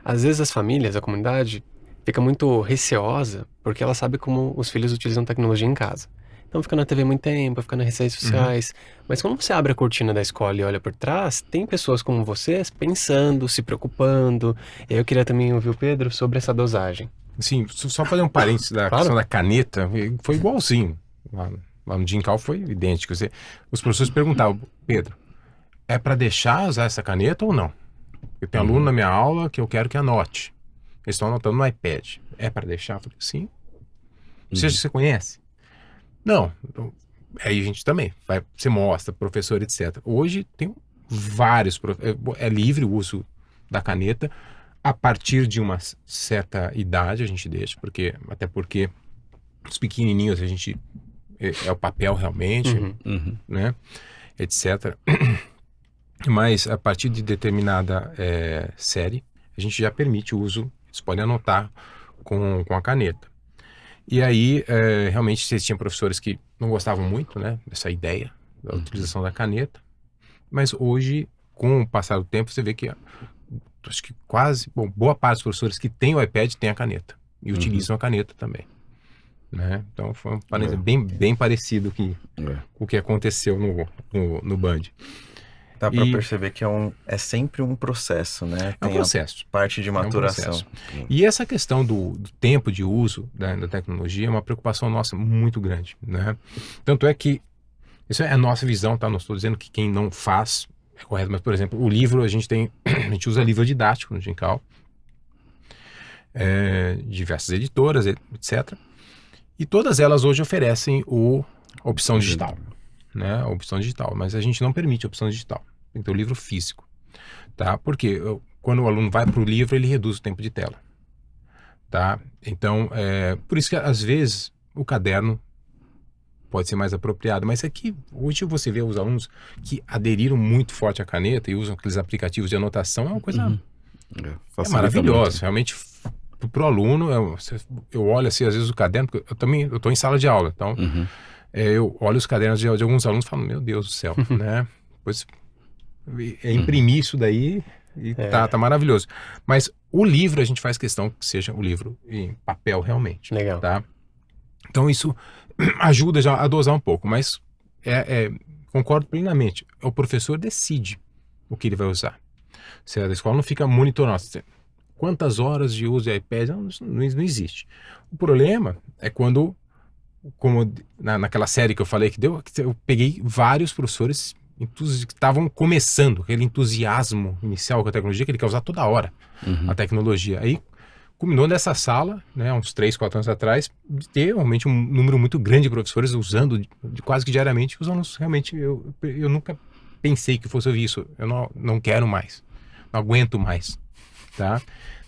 Speaker 1: às vezes as famílias, a comunidade, fica muito receosa porque ela sabe como os filhos utilizam tecnologia em casa. Então fica na TV muito tempo, fica nas redes sociais. Mas quando você abre a cortina da escola e olha por trás, tem pessoas como vocês pensando, se preocupando. E aí eu queria também ouvir o Pedro sobre essa dosagem.
Speaker 3: Sim, só fazer um parênteses da
Speaker 1: Claro.
Speaker 3: questão da caneta, foi igualzinho. Lá no Dincal foi idêntico. Os professores perguntavam, Pedro, é para deixar usar essa caneta ou não? Eu tenho aluno na minha aula que eu quero que anote. Eles estão anotando no iPad. É para deixar? Eu falei, sim. Você conhece? Não. Então, aí a gente também você mostra, professor, etc. Hoje tem vários, é livre o uso da caneta. A partir de uma certa idade a gente deixa, até porque os pequenininhos a gente é o papel realmente, né, etc. Mas a partir de determinada série a gente já permite o uso, eles podem anotar com a caneta. E aí realmente vocês tinham professores que não gostavam muito, né, dessa ideia da utilização da caneta, mas hoje, com o passar do tempo, você vê que acho que boa parte dos professores que tem o iPad tem a caneta e utilizam a caneta também, né? Então foi bem parecido com o que aconteceu no Band.
Speaker 2: Dá para perceber que é sempre um processo, né?
Speaker 3: É um processo.
Speaker 2: Parte de maturação.
Speaker 3: E essa questão do tempo de uso da tecnologia é uma preocupação nossa muito grande, né? Tanto é que isso é a nossa visão, tá? Não estou dizendo que quem não faz é correto, mas, por exemplo, o livro, a gente usa livro didático no Dincal, diversas editoras, etc. E todas elas hoje oferecem a opção digital, né? A opção digital, mas a gente não permite a opção digital. Tem que ter o livro físico, tá? Porque quando o aluno vai para o livro, ele reduz o tempo de tela, tá? Então, por isso que às vezes o caderno pode ser mais apropriado, mas aqui hoje você vê os alunos que aderiram muito forte à caneta e usam aqueles aplicativos de anotação, é uma coisa maravilhosa, realmente para o aluno. Eu olho assim às vezes o caderno, porque eu estou em sala de aula, então eu olho os cadernos de alguns alunos e falo, meu Deus do céu, né? Pois imprimir isso daí e tá maravilhoso. Mas o livro a gente faz questão que seja o livro em papel realmente.
Speaker 1: Legal.
Speaker 3: Tá? Então isso ajuda já a dosar um pouco, mas concordo plenamente. O professor decide o que ele vai usar. A escola não fica monitorando. Quantas horas de uso de iPad? Não existe. O problema é quando, como naquela série que eu falei que eu peguei vários professores que estavam começando, aquele entusiasmo inicial com a tecnologia, que ele quer usar toda hora a tecnologia. Aí culminou nessa sala, né, uns 3, 4 anos atrás, de ter realmente um número muito grande de professores usando quase que diariamente. Os alunos realmente, eu nunca pensei que fosse ouvir isso. Eu não quero mais, não aguento mais, tá?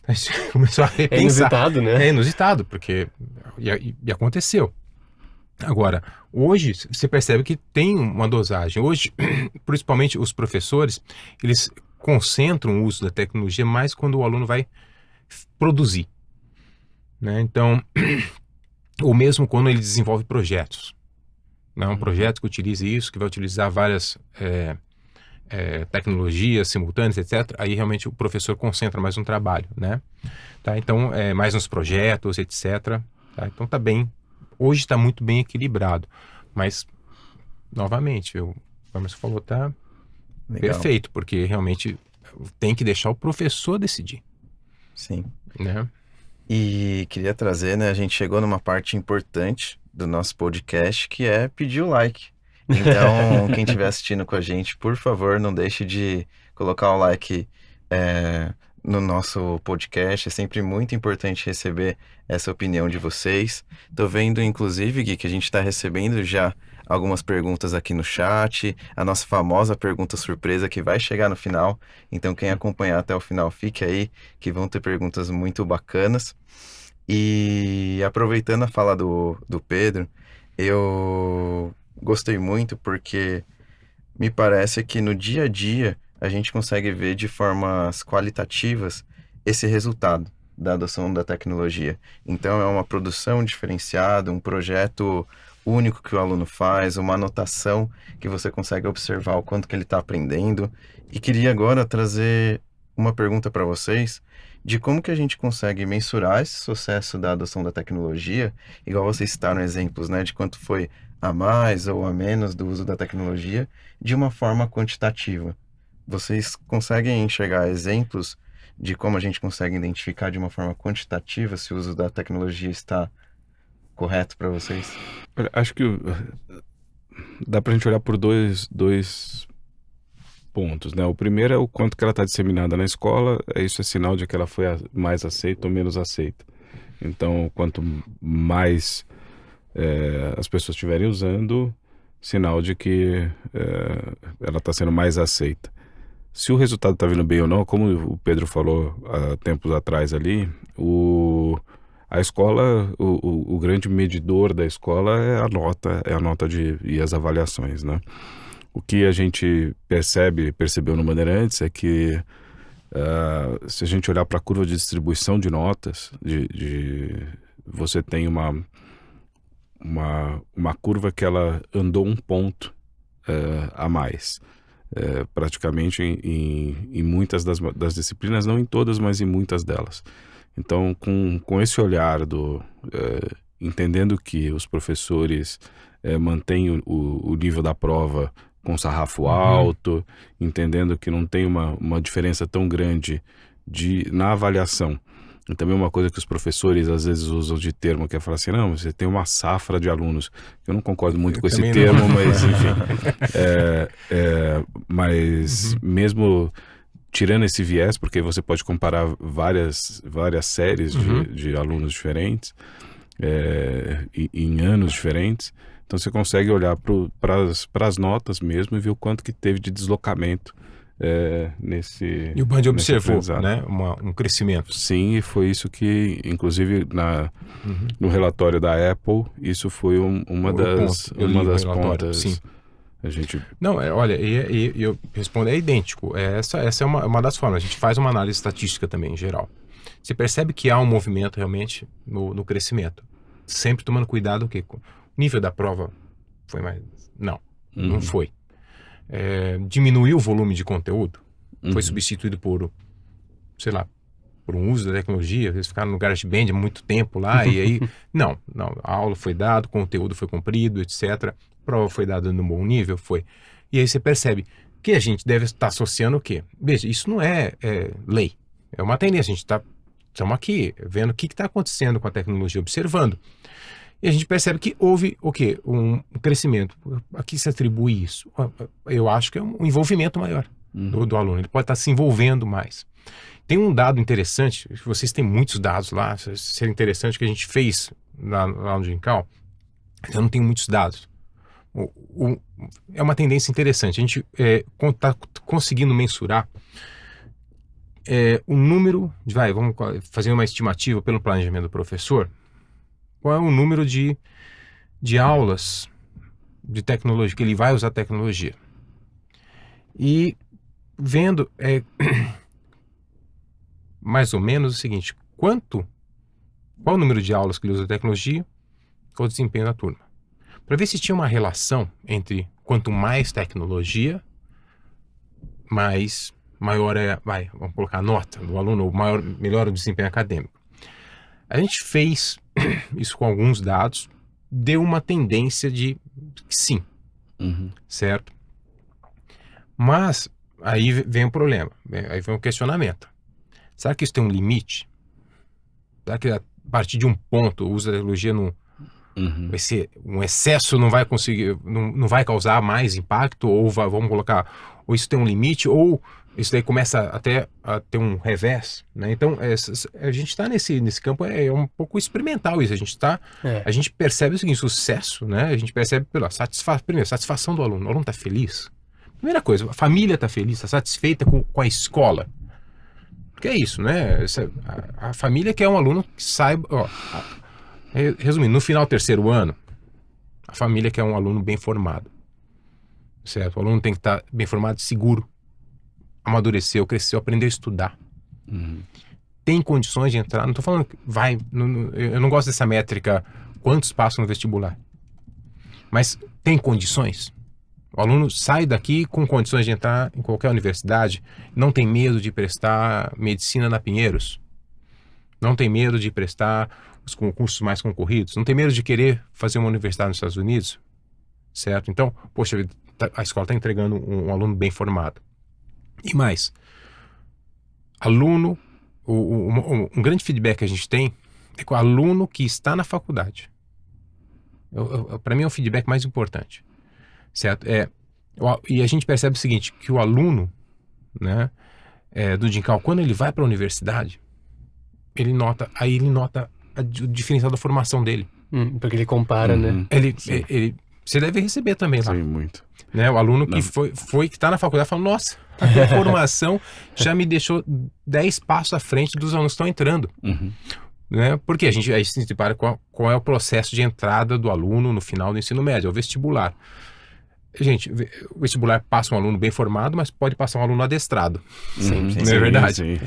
Speaker 3: A gente começou a repensar.
Speaker 1: É inusitado, né?
Speaker 3: É inusitado, porque e aconteceu. Agora, hoje você percebe que tem uma dosagem. Hoje, principalmente os professores, eles concentram o uso da tecnologia mais quando o aluno vai produzir, né? Então, ou mesmo quando ele desenvolve projetos, né? Um projeto que utilize isso, que vai utilizar várias tecnologias simultâneas, etc. Aí realmente o professor concentra mais no trabalho, né? Tá? Então, mais nos projetos, etc. Tá? Então hoje está muito bem equilibrado, mas novamente, como você falou, tá perfeito, porque realmente tem que deixar o professor decidir.
Speaker 2: Sim.
Speaker 3: Né?
Speaker 2: E queria trazer, né? A gente chegou numa parte importante do nosso podcast, que é pedir o like. Então, quem estiver assistindo com a gente, por favor, não deixe de colocar o like no nosso podcast. É sempre muito importante receber essa opinião de vocês. Tô vendo, inclusive, Gui, que a gente está recebendo já algumas perguntas aqui no chat, a nossa famosa pergunta surpresa que vai chegar no final. Então, quem acompanhar até o final, fique aí, que vão ter perguntas muito bacanas. E aproveitando a fala do Pedro, eu gostei muito porque me parece que no dia a dia a gente consegue ver de formas qualitativas esse resultado da adoção da tecnologia. Então, é uma produção diferenciada, um projeto único que o aluno faz, uma anotação que você consegue observar o quanto que ele está aprendendo. E queria agora trazer uma pergunta para vocês de como que a gente consegue mensurar esse sucesso da adoção da tecnologia, igual vocês citaram exemplos, né, de quanto foi a mais ou a menos do uso da tecnologia, de uma forma quantitativa. Vocês conseguem enxergar exemplos de como a gente consegue identificar de uma forma quantitativa se o uso da tecnologia está correto para vocês?
Speaker 4: Olha, acho que dá pra gente olhar por dois pontos, né? O primeiro é o quanto que ela está disseminada na escola, isso é sinal de que ela foi mais aceita ou menos aceita. Então, quanto mais as pessoas estiverem usando, sinal de que ela está sendo mais aceita. Se o resultado está vindo bem ou não, como o Pedro falou há tempos atrás ali, a escola, o grande medidor da escola é a nota e as avaliações, né? O que a gente percebeu no Bandeirantes é que se a gente olhar para a curva de distribuição de notas, você tem uma curva que ela andou um ponto a mais. Praticamente em muitas das disciplinas, não em todas, mas em muitas delas. Então, com esse olhar entendendo que os professores mantêm o nível da prova com sarrafo alto, entendendo que não tem uma diferença tão grande na avaliação. E também uma coisa que os professores às vezes usam de termo, que é falar assim, não, você tem uma safra de alunos. Eu não concordo muito com esse termo, mas enfim. Mas mesmo tirando esse viés, porque você pode comparar várias séries de alunos diferentes, em anos diferentes, então você consegue olhar para as notas mesmo e ver o quanto que teve de deslocamento nesse.
Speaker 3: E o Band observou, né, um crescimento.
Speaker 4: Sim, e foi isso que, inclusive, no relatório da Apple, isso foi uma das pontas.
Speaker 3: Sim.
Speaker 4: A gente...
Speaker 3: Não, olha, e eu respondo, é idêntico. Essa é uma das formas. A gente faz uma análise estatística também, em geral. Você percebe que há um movimento realmente no crescimento. Sempre tomando cuidado que o nível da prova foi mais... Não foi. Diminuiu o volume de conteúdo, foi substituído por um uso da tecnologia, eles ficaram no GarageBand há muito tempo lá, e aí, não, a aula foi dada, o conteúdo foi cumprido, etc. A prova foi dada num bom nível, foi. E aí você percebe que a gente deve estar associando o quê? Veja, isso não é lei, é uma tendência, a gente estamos aqui vendo o que está acontecendo com a tecnologia, observando. E a gente percebe que houve o quê? Um crescimento. A que se atribui isso? Eu acho que é um envolvimento maior do aluno. Ele pode estar se envolvendo mais. Tem um dado interessante, vocês têm muitos dados lá, seria interessante que a gente fez lá no Dincal. Eu não tenho muitos dados. É uma tendência interessante. A gente está conseguindo mensurar o número vamos fazer uma estimativa pelo planejamento do professor. Qual é o número de aulas de tecnologia, que ele vai usar tecnologia. E vendo mais ou menos o seguinte, qual o número de aulas que ele usa tecnologia, qual o desempenho da turma. Para ver se tinha uma relação entre quanto mais tecnologia, maior vamos colocar a nota do aluno, melhor o desempenho acadêmico. A gente fez isso com alguns dados, deu uma tendência de sim, certo? Mas aí vem o problema, aí vem o questionamento. Será que isso tem um limite? Será que a partir de um ponto o uso da tecnologia Um excesso não vai conseguir, não vai causar mais impacto, ou vamos colocar, ou isso tem um limite, ou isso daí começa até a ter um revés, né? Então, a gente está nesse campo, é um pouco experimental isso. A gente percebe o seguinte, sucesso, né? A gente percebe pela satisfação do aluno. O aluno está feliz. Primeira coisa, a família está feliz, está satisfeita com a escola. Que é isso, né? A família quer um aluno que saiba... resumindo, no final do terceiro ano, a família quer um aluno bem formado. Certo? O aluno tem que estar bem formado, seguro. Amadureceu, cresceu, aprendeu a estudar. Tem condições de entrar. Não estou falando que vai... eu não gosto dessa métrica, quantos passam no vestibular. Mas tem condições? O aluno sai daqui com condições de entrar em qualquer universidade, não tem medo de prestar medicina na Pinheiros, não tem medo de prestar os concursos mais concorridos, não tem medo de querer fazer uma universidade nos Estados Unidos, certo? Então, poxa, a escola está entregando um aluno bem formado. E mais, aluno, um grande feedback que a gente tem é com o aluno que está na faculdade. Para mim é o feedback mais importante. Certo? E a gente percebe o seguinte, que o aluno, né, do Jincal, quando ele vai para a universidade, ele nota o diferencial da formação dele.
Speaker 1: Porque ele compara, né?
Speaker 3: Você deve receber também lá.
Speaker 4: Sim, muito.
Speaker 3: Né? O aluno que que está na faculdade fala, nossa, a minha formação já me deixou 10 passos à frente dos alunos que estão entrando. Né? Porque a gente se depara qual é o processo de entrada do aluno no final do ensino médio, é o vestibular. Gente, o vestibular passa um aluno bem formado, mas pode passar um aluno adestrado. Não é verdade?
Speaker 4: Sim.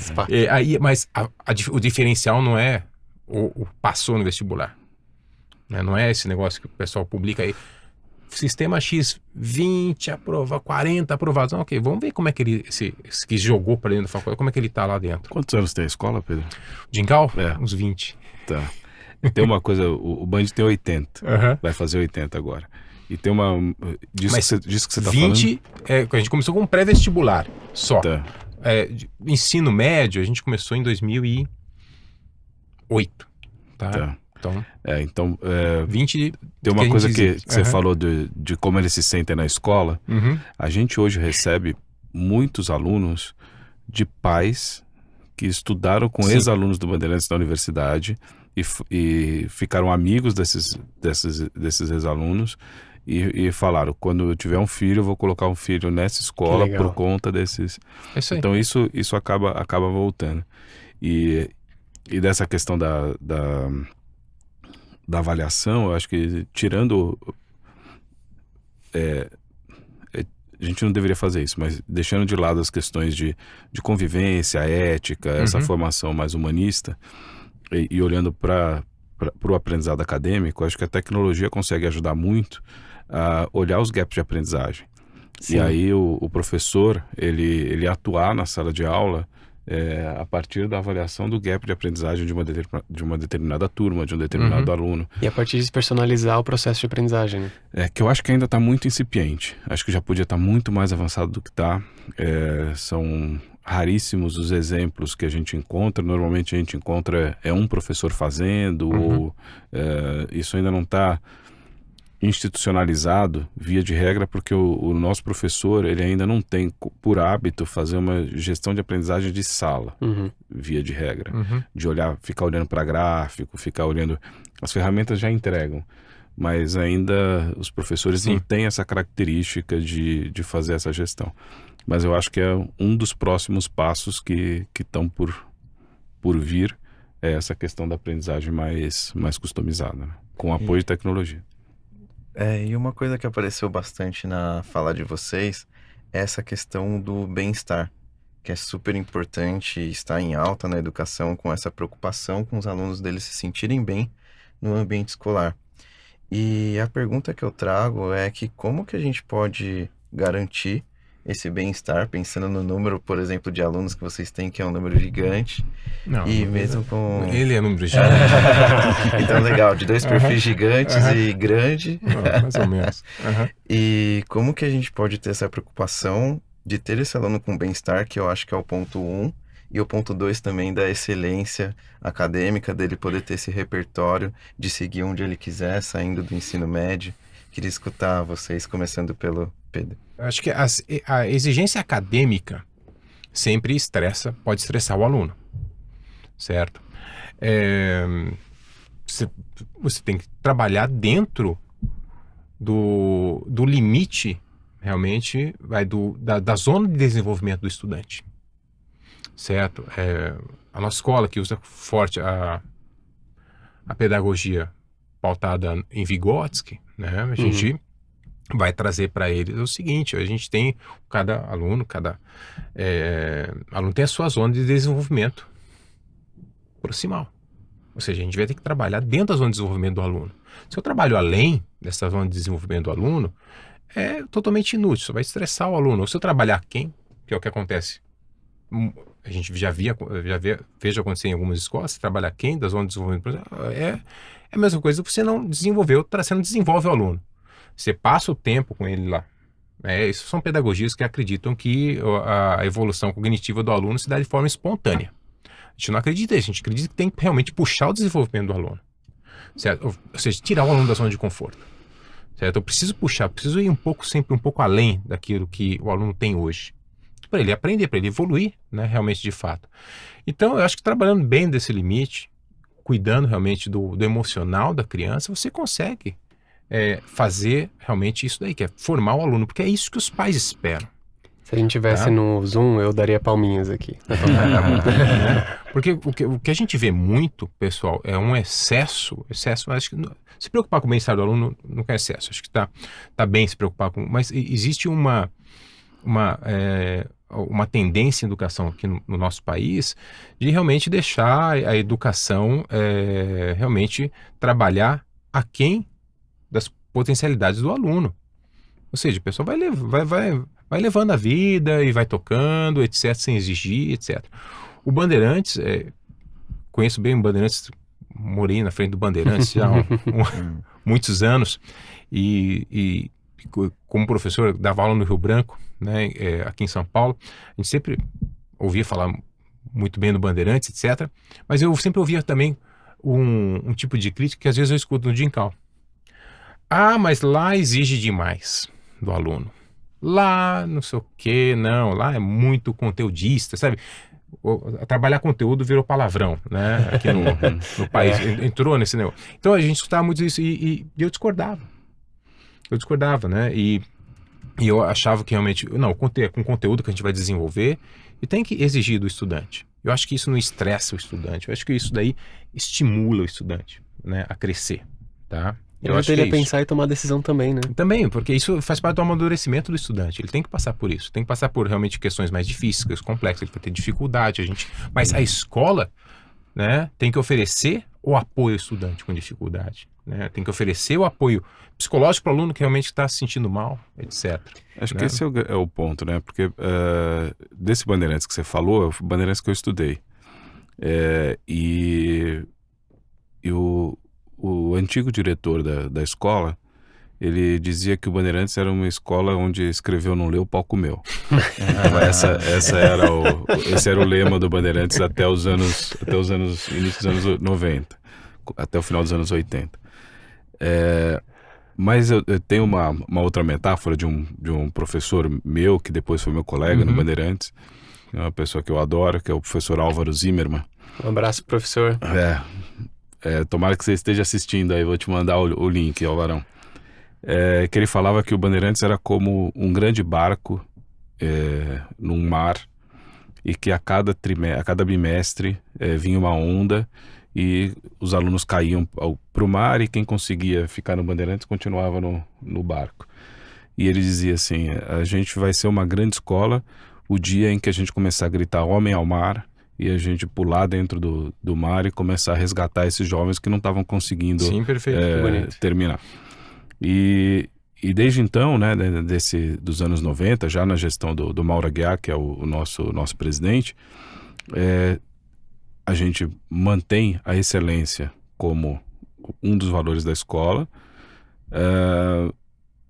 Speaker 3: Mas o diferencial não é o passou no vestibular. Né? Não é esse negócio que o pessoal publica aí. Sistema X, 20 aprovados, 40 aprovados. Ok, vamos ver como é que ele que jogou para dentro da faculdade, como é que ele tá lá dentro.
Speaker 4: Quantos anos tem a escola, Pedro?
Speaker 3: Jincal? Uns 20.
Speaker 4: Tá. Tem uma coisa, o Band tem 80. Vai fazer 80 agora. E tem uma... Disso que você tá
Speaker 3: 20,
Speaker 4: falando?
Speaker 3: A gente começou com um pré-vestibular só.
Speaker 4: Tá.
Speaker 3: Ensino médio, a gente começou em 2008. Tá.
Speaker 4: Então...
Speaker 3: 20...
Speaker 4: Tem uma coisa que você falou de como eles se sentem na escola. A gente hoje recebe muitos alunos de pais que estudaram com ex-alunos do Bandeirantes na universidade e ficaram amigos desses ex-alunos. E falaram, quando eu tiver um filho, eu vou colocar um filho nessa escola por conta desses...
Speaker 3: É isso aí.
Speaker 4: Então isso acaba voltando. E dessa questão da avaliação, eu acho que tirando... a gente não deveria fazer isso, mas deixando de lado as questões de convivência, ética, essa formação mais humanista, e olhando para o aprendizado acadêmico, acho que a tecnologia consegue ajudar muito a olhar os gaps de aprendizagem. Sim. E aí o professor, ele atuar na sala de aula a partir da avaliação do gap de aprendizagem de uma determinada turma, de um determinado aluno.
Speaker 1: E a partir de personalizar o processo de aprendizagem, né?
Speaker 4: Que eu acho que ainda está muito incipiente. Acho que já podia estar muito mais avançado do que está. São raríssimos os exemplos que a gente encontra. Normalmente a gente encontra um professor fazendo, ou isso ainda não está institucionalizado via de regra, porque o nosso professor, ele ainda não tem por hábito fazer uma gestão de aprendizagem de sala, via de regra, de ficar olhando para gráfico, ficar olhando, as ferramentas já entregam, mas ainda os professores não têm essa característica de fazer essa gestão. Mas eu acho que é um dos próximos passos que estão por vir, essa questão da aprendizagem mais customizada, né? Com apoio de tecnologia.
Speaker 2: E uma coisa que apareceu bastante na fala de vocês é essa questão do bem-estar, que é super importante e está em alta na educação, com essa preocupação com os alunos deles se sentirem bem no ambiente escolar. E a pergunta que eu trago é que como que a gente pode garantir esse bem-estar, pensando no número, por exemplo, de alunos que vocês têm, que é um número gigante, mesmo com...
Speaker 3: Ele é número gigante.
Speaker 2: Então, legal, de 2 perfis gigantes e grande.
Speaker 3: Mais ou menos.
Speaker 2: E como que a gente pode ter essa preocupação de ter esse aluno com bem-estar, que eu acho que é o ponto 1, E o ponto 2 também da excelência acadêmica, dele poder ter esse repertório de seguir onde ele quiser, saindo do ensino médio. Queria escutar vocês, começando pelo Pedro.
Speaker 3: Acho que a exigência acadêmica sempre pode estressar o aluno, certo? Você tem que trabalhar dentro do limite, realmente, da zona de desenvolvimento do estudante, certo? A nossa escola, que usa forte a pedagogia pautada em Vygotsky, né? A gente vai trazer para eles o seguinte: a gente tem, cada aluno tem a sua zona de desenvolvimento proximal. Ou seja, a gente vai ter que trabalhar dentro da zona de desenvolvimento do aluno. Se eu trabalho além dessa zona de desenvolvimento do aluno, é totalmente inútil, só vai estressar o aluno. Ou se eu trabalhar aquém, que é o que acontece, a gente vejo acontecer em algumas escolas, se trabalhar aquém da zona de desenvolvimento, é a mesma coisa que você não desenvolveu, você não desenvolve o aluno. Você passa o tempo com ele lá. Isso são pedagogias que acreditam que a evolução cognitiva do aluno se dá de forma espontânea. A gente não acredita nisso, a gente acredita que tem que realmente puxar o desenvolvimento do aluno, certo? Ou seja, tirar o aluno da zona de conforto, certo? Eu preciso ir sempre um pouco além daquilo que o aluno tem hoje, para ele aprender, para ele evoluir, né, realmente de fato. Então, eu acho que trabalhando bem desse limite, cuidando realmente do emocional da criança, você consegue fazer realmente isso daí, que é formar o aluno, porque é isso que os pais esperam.
Speaker 1: Se a gente tivesse no Zoom, eu daria palminhas aqui.
Speaker 3: Porque o que a gente vê muito, pessoal, é um excesso, acho que se preocupar com o bem-estar do aluno não é excesso, acho que tá bem se preocupar com, mas existe uma tendência em educação aqui no nosso país de realmente deixar a educação realmente trabalhar aquém das potencialidades do aluno. Ou seja, o pessoal vai levando a vida e vai tocando, etc., sem exigir, etc. O Bandeirantes, conheço bem o Bandeirantes, morei na frente do Bandeirantes já há muitos anos, e como professor, dava aula no Rio Branco, né, aqui em São Paulo, a gente sempre ouvia falar muito bem do Bandeirantes, etc., mas eu sempre ouvia também um tipo de crítica que às vezes eu escuto no Dincal. Mas lá exige demais do aluno. Lá, não sei o quê, não, lá é muito conteudista, sabe? Trabalhar conteúdo virou palavrão, né? Aqui no país, entrou nesse negócio. Então a gente escutava muito isso e eu discordava. Né? E eu achava que realmente, não, com conteúdo que a gente vai desenvolver, e tem que exigir do estudante. Eu acho que isso não estressa o estudante, eu acho que isso daí estimula o estudante, né, a crescer, tá?
Speaker 1: Eu acho ele a pensar e tomar decisão também, né?
Speaker 3: Também, porque isso faz parte do amadurecimento do estudante. Ele tem que passar por isso. Tem que passar por realmente questões mais difíceis, complexas. Ele vai ter dificuldade. Mas a escola, né, tem que oferecer o apoio ao estudante com dificuldade. Né? Tem que oferecer o apoio psicológico para o aluno que realmente está se sentindo mal, etc.
Speaker 4: Acho que esse é o ponto, né? Porque desse Bandeirantes que você falou, é o Bandeirantes que eu estudei. O antigo diretor da escola, ele dizia que o Bandeirantes era uma escola onde escreveu não leu, o pau comeu. Esse era o lema do Bandeirantes até os anos início dos anos 90, até o final dos anos 80. Mas eu tenho uma outra metáfora de um professor meu, que depois foi meu colega no Bandeirantes, uma pessoa que eu adoro, que é o professor Álvaro Zimmermann.
Speaker 1: Um abraço, professor.
Speaker 4: Tomara que você esteja assistindo aí, vou te mandar o link, Alvarão. Que ele falava que o Bandeirantes era como um grande barco num mar, e que a cada bimestre vinha uma onda e os alunos caíam para o mar, e quem conseguia ficar no Bandeirantes continuava no barco. E ele dizia assim: a gente vai ser uma grande escola o dia em que a gente começar a gritar homem ao mar, e a gente pular dentro do mar e começar a resgatar esses jovens que não estavam conseguindo terminar. E desde então, né, dos anos 90, já na gestão do Mauro Aguiar, que é o nosso presidente, a gente mantém a excelência como um dos valores da escola,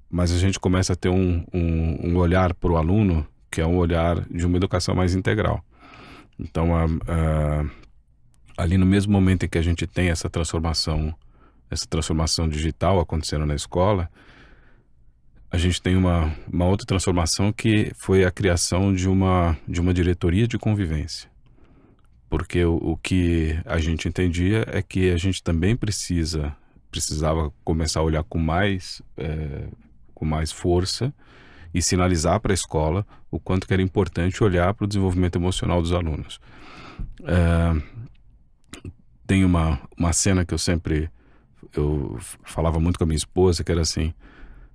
Speaker 4: mas a gente começa a ter um olhar para o aluno, que é um olhar de uma educação mais integral. Então, ali no mesmo momento em que a gente tem essa transformação digital acontecendo na escola, a gente tem uma outra transformação que foi a criação de uma diretoria de convivência. Porque o que a gente entendia é que a gente também precisava começar a olhar com mais força e sinalizar para a escola o quanto que era importante olhar para o desenvolvimento emocional dos alunos. Tem uma cena que eu falava muito com a minha esposa, que era assim: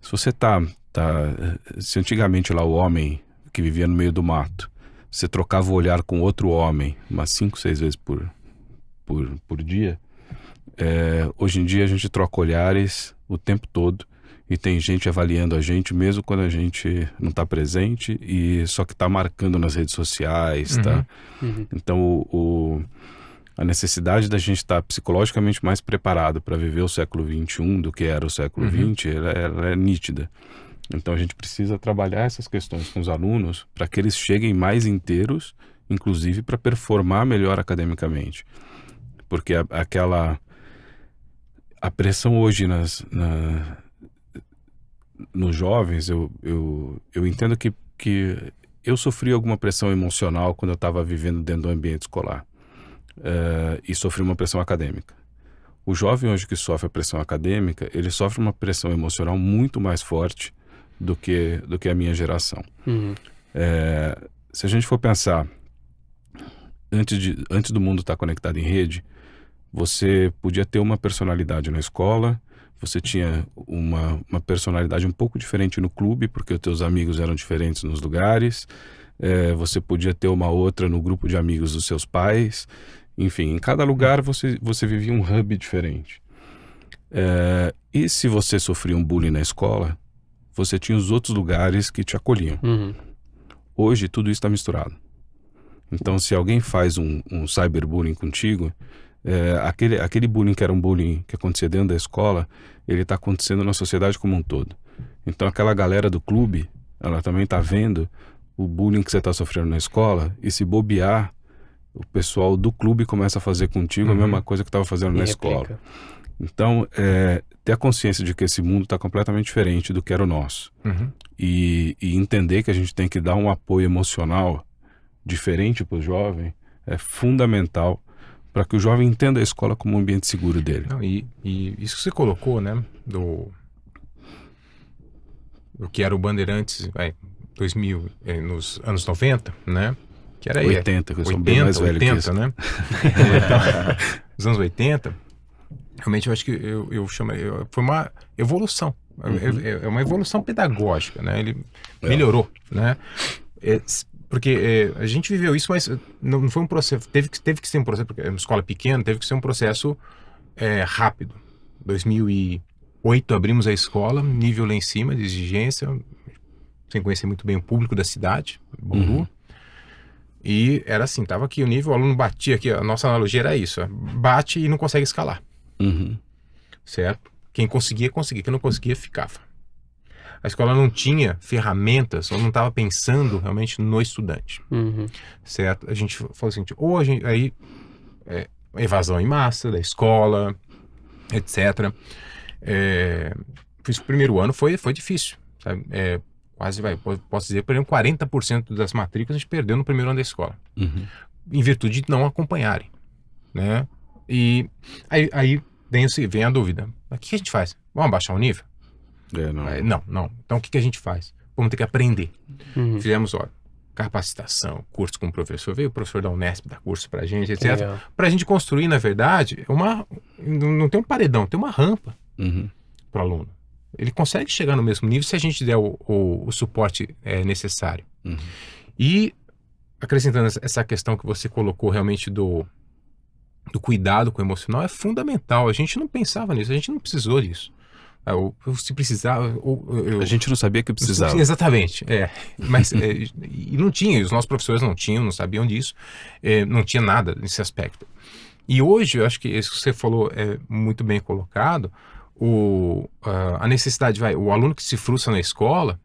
Speaker 4: se antigamente lá o homem que vivia no meio do mato, você trocava o olhar com outro homem umas 5, 6 vezes por dia, hoje em dia a gente troca olhares o tempo todo e tem gente avaliando a gente mesmo quando a gente não está presente, e só que está marcando nas redes sociais, tá? Então a necessidade da gente estar psicologicamente mais preparado para viver o século XXI do que era o século XX, ela é nítida. Então a gente precisa trabalhar essas questões com os alunos para que eles cheguem mais inteiros, inclusive para performar melhor academicamente. Porque a pressão hoje nos jovens, eu entendo que eu sofri alguma pressão emocional quando eu estava vivendo dentro do ambiente escolar. E sofri uma pressão acadêmica. O jovem hoje que sofre a pressão acadêmica, ele sofre uma pressão emocional muito mais forte do que a minha geração. Se a gente for pensar, antes do mundo estar conectado em rede, você podia ter uma personalidade na escola, você tinha uma personalidade um pouco diferente no clube, porque os teus amigos eram diferentes nos lugares, você podia ter uma outra no grupo de amigos dos seus pais. Enfim, em cada lugar você vivia um hub diferente. E se você sofria um bullying na escola, você tinha os outros lugares que te acolhiam. Hoje tudo isso está misturado. Então, se alguém faz um cyberbullying contigo, aquele bullying que era um bullying que acontecia dentro da escola, ele está acontecendo na sociedade como um todo. Então, aquela galera do clube, ela também está vendo o bullying que você está sofrendo na escola, e se bobear, o pessoal do clube começa a fazer contigo a mesma coisa que estava fazendo na escola. Então, ter a consciência de que esse mundo está completamente diferente do que era o nosso. E entender que a gente tem que dar um apoio emocional diferente para o jovem é fundamental para que o jovem entenda a escola como um ambiente seguro dele.
Speaker 3: Não, e isso que você colocou, né, do que era o Bandeirantes 2000, nos anos 90, né? Que era
Speaker 4: 80, que eu sou bem mais velho que isso.
Speaker 3: Né? Então, os anos 80, realmente eu acho que foi uma evolução. É uma evolução pedagógica, né? Ele melhorou, né? Porque a gente viveu isso, mas não foi um processo. Teve que ser um processo, porque é uma escola pequena, teve que ser um processo rápido. 2008 abrimos a escola, nível lá em cima de exigência, sem conhecer muito bem o público da cidade, Bauru. E era assim, tava aqui o nível, o aluno batia aqui, a nossa analogia era isso, bate e não consegue escalar. Certo? Quem conseguia, quem não conseguia, ficava. A escola não tinha ferramentas, ou não estava pensando realmente no estudante. Certo? A gente falou assim, evasão em massa da escola, etc. O primeiro ano foi difícil, sabe? Posso dizer, por exemplo, 40% das matrículas a gente perdeu no primeiro ano da escola. Em virtude de não acompanharem, né? E aí vem a dúvida. O que a gente faz? Vamos abaixar o nível? Não. Então o que a gente faz? Vamos ter que aprender. Fizemos, capacitação, curso com o professor. Veio o professor da Unesp dar curso pra gente, etc. Pra gente construir, na verdade, não tem um paredão, tem uma rampa pro aluno. Ele consegue chegar no mesmo nível se a gente der o suporte necessário. E, acrescentando essa questão que você colocou realmente do cuidado com o emocional, é fundamental. A gente não pensava nisso, a gente não precisou disso. Se precisava...
Speaker 4: A gente não sabia que precisava.
Speaker 3: Exatamente, mas e não tinha, os nossos professores não tinham, não sabiam disso, não tinha nada nesse aspecto. E hoje, eu acho que isso que você falou é muito bem colocado. A necessidade, o aluno que se frustra na escola,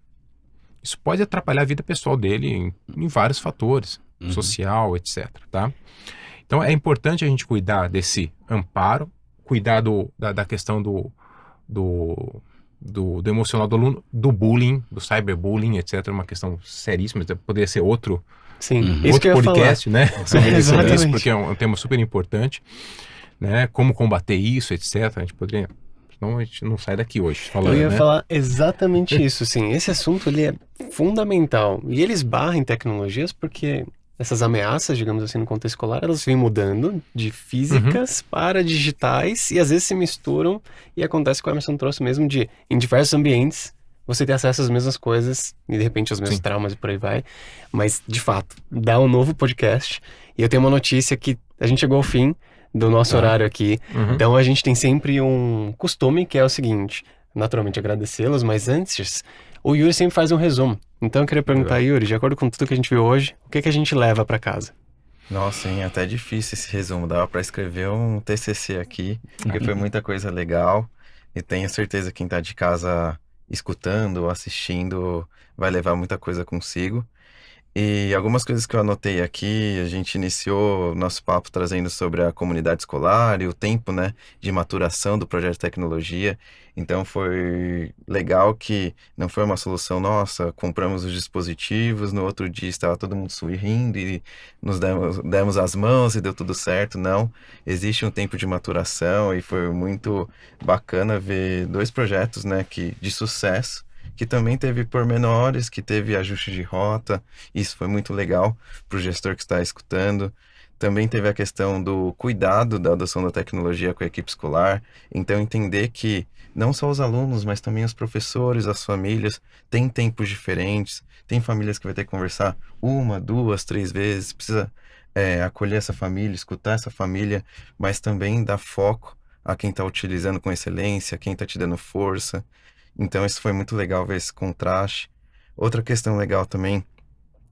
Speaker 3: isso pode atrapalhar a vida pessoal dele em vários fatores, social, etc, tá? Então, é importante a gente cuidar desse amparo, cuidar da questão do emocional do aluno, do bullying, do cyberbullying, etc. Uma questão seríssima, poderia ser outro
Speaker 1: Sim, isso que
Speaker 3: outro
Speaker 1: eu ia
Speaker 3: podcast, né? Sobre isso,
Speaker 1: Exatamente.
Speaker 3: porque é um tema super importante, né? Como combater isso, etc. A gente poderia... Senão a gente não sai daqui hoje falando,
Speaker 1: Eu ia
Speaker 3: né?
Speaker 1: falar exatamente isso, sim. Esse assunto, ele é fundamental. E ele esbarra em tecnologias porque essas ameaças, digamos assim, no contexto escolar, elas vêm mudando de físicas para digitais e às vezes se misturam e acontece o que o Emerson trouxe mesmo de, em diversos ambientes, você ter acesso às mesmas coisas e de repente aos mesmos
Speaker 3: Sim.
Speaker 1: traumas e por aí vai. Mas, de fato, dá um novo podcast. E eu tenho uma notícia que a gente chegou ao fim do nosso
Speaker 3: Tá.
Speaker 1: horário aqui.
Speaker 3: Uhum.
Speaker 1: Então a gente tem sempre um costume que é o seguinte, naturalmente agradecê-los, mas antes, o Yuri sempre faz um resumo. Então eu queria perguntar, Yuri, de acordo com tudo que a gente viu hoje, o que que a gente leva pra casa?
Speaker 2: Nossa, hein, até difícil esse resumo. Dava para escrever um TCC aqui, porque foi muita coisa legal. E tenho certeza que quem tá de casa escutando ou assistindo vai levar muita coisa consigo. E algumas coisas que eu anotei aqui, a gente iniciou o nosso papo trazendo sobre a comunidade escolar e o tempo, né, de maturação do projeto de tecnologia. Então foi legal que não foi uma solução, nossa, compramos os dispositivos, no outro dia estava todo mundo sorrindo e nos demos as mãos e deu tudo certo. Não, existe um tempo de maturação e foi muito bacana ver dois projetos, né, de sucesso, que também teve pormenores, que teve ajuste de rota. Isso foi muito legal para o gestor que está escutando. Também teve a questão do cuidado da adoção da tecnologia com a equipe escolar. Então, entender que não só os alunos, mas também os professores, as famílias, têm tempos diferentes. Tem famílias que vai ter que conversar 1, 2, 3 vezes. Precisa acolher essa família, escutar essa família, mas também dar foco a quem está utilizando com excelência, quem está te dando força. Então, isso foi muito legal ver esse contraste. Outra questão legal também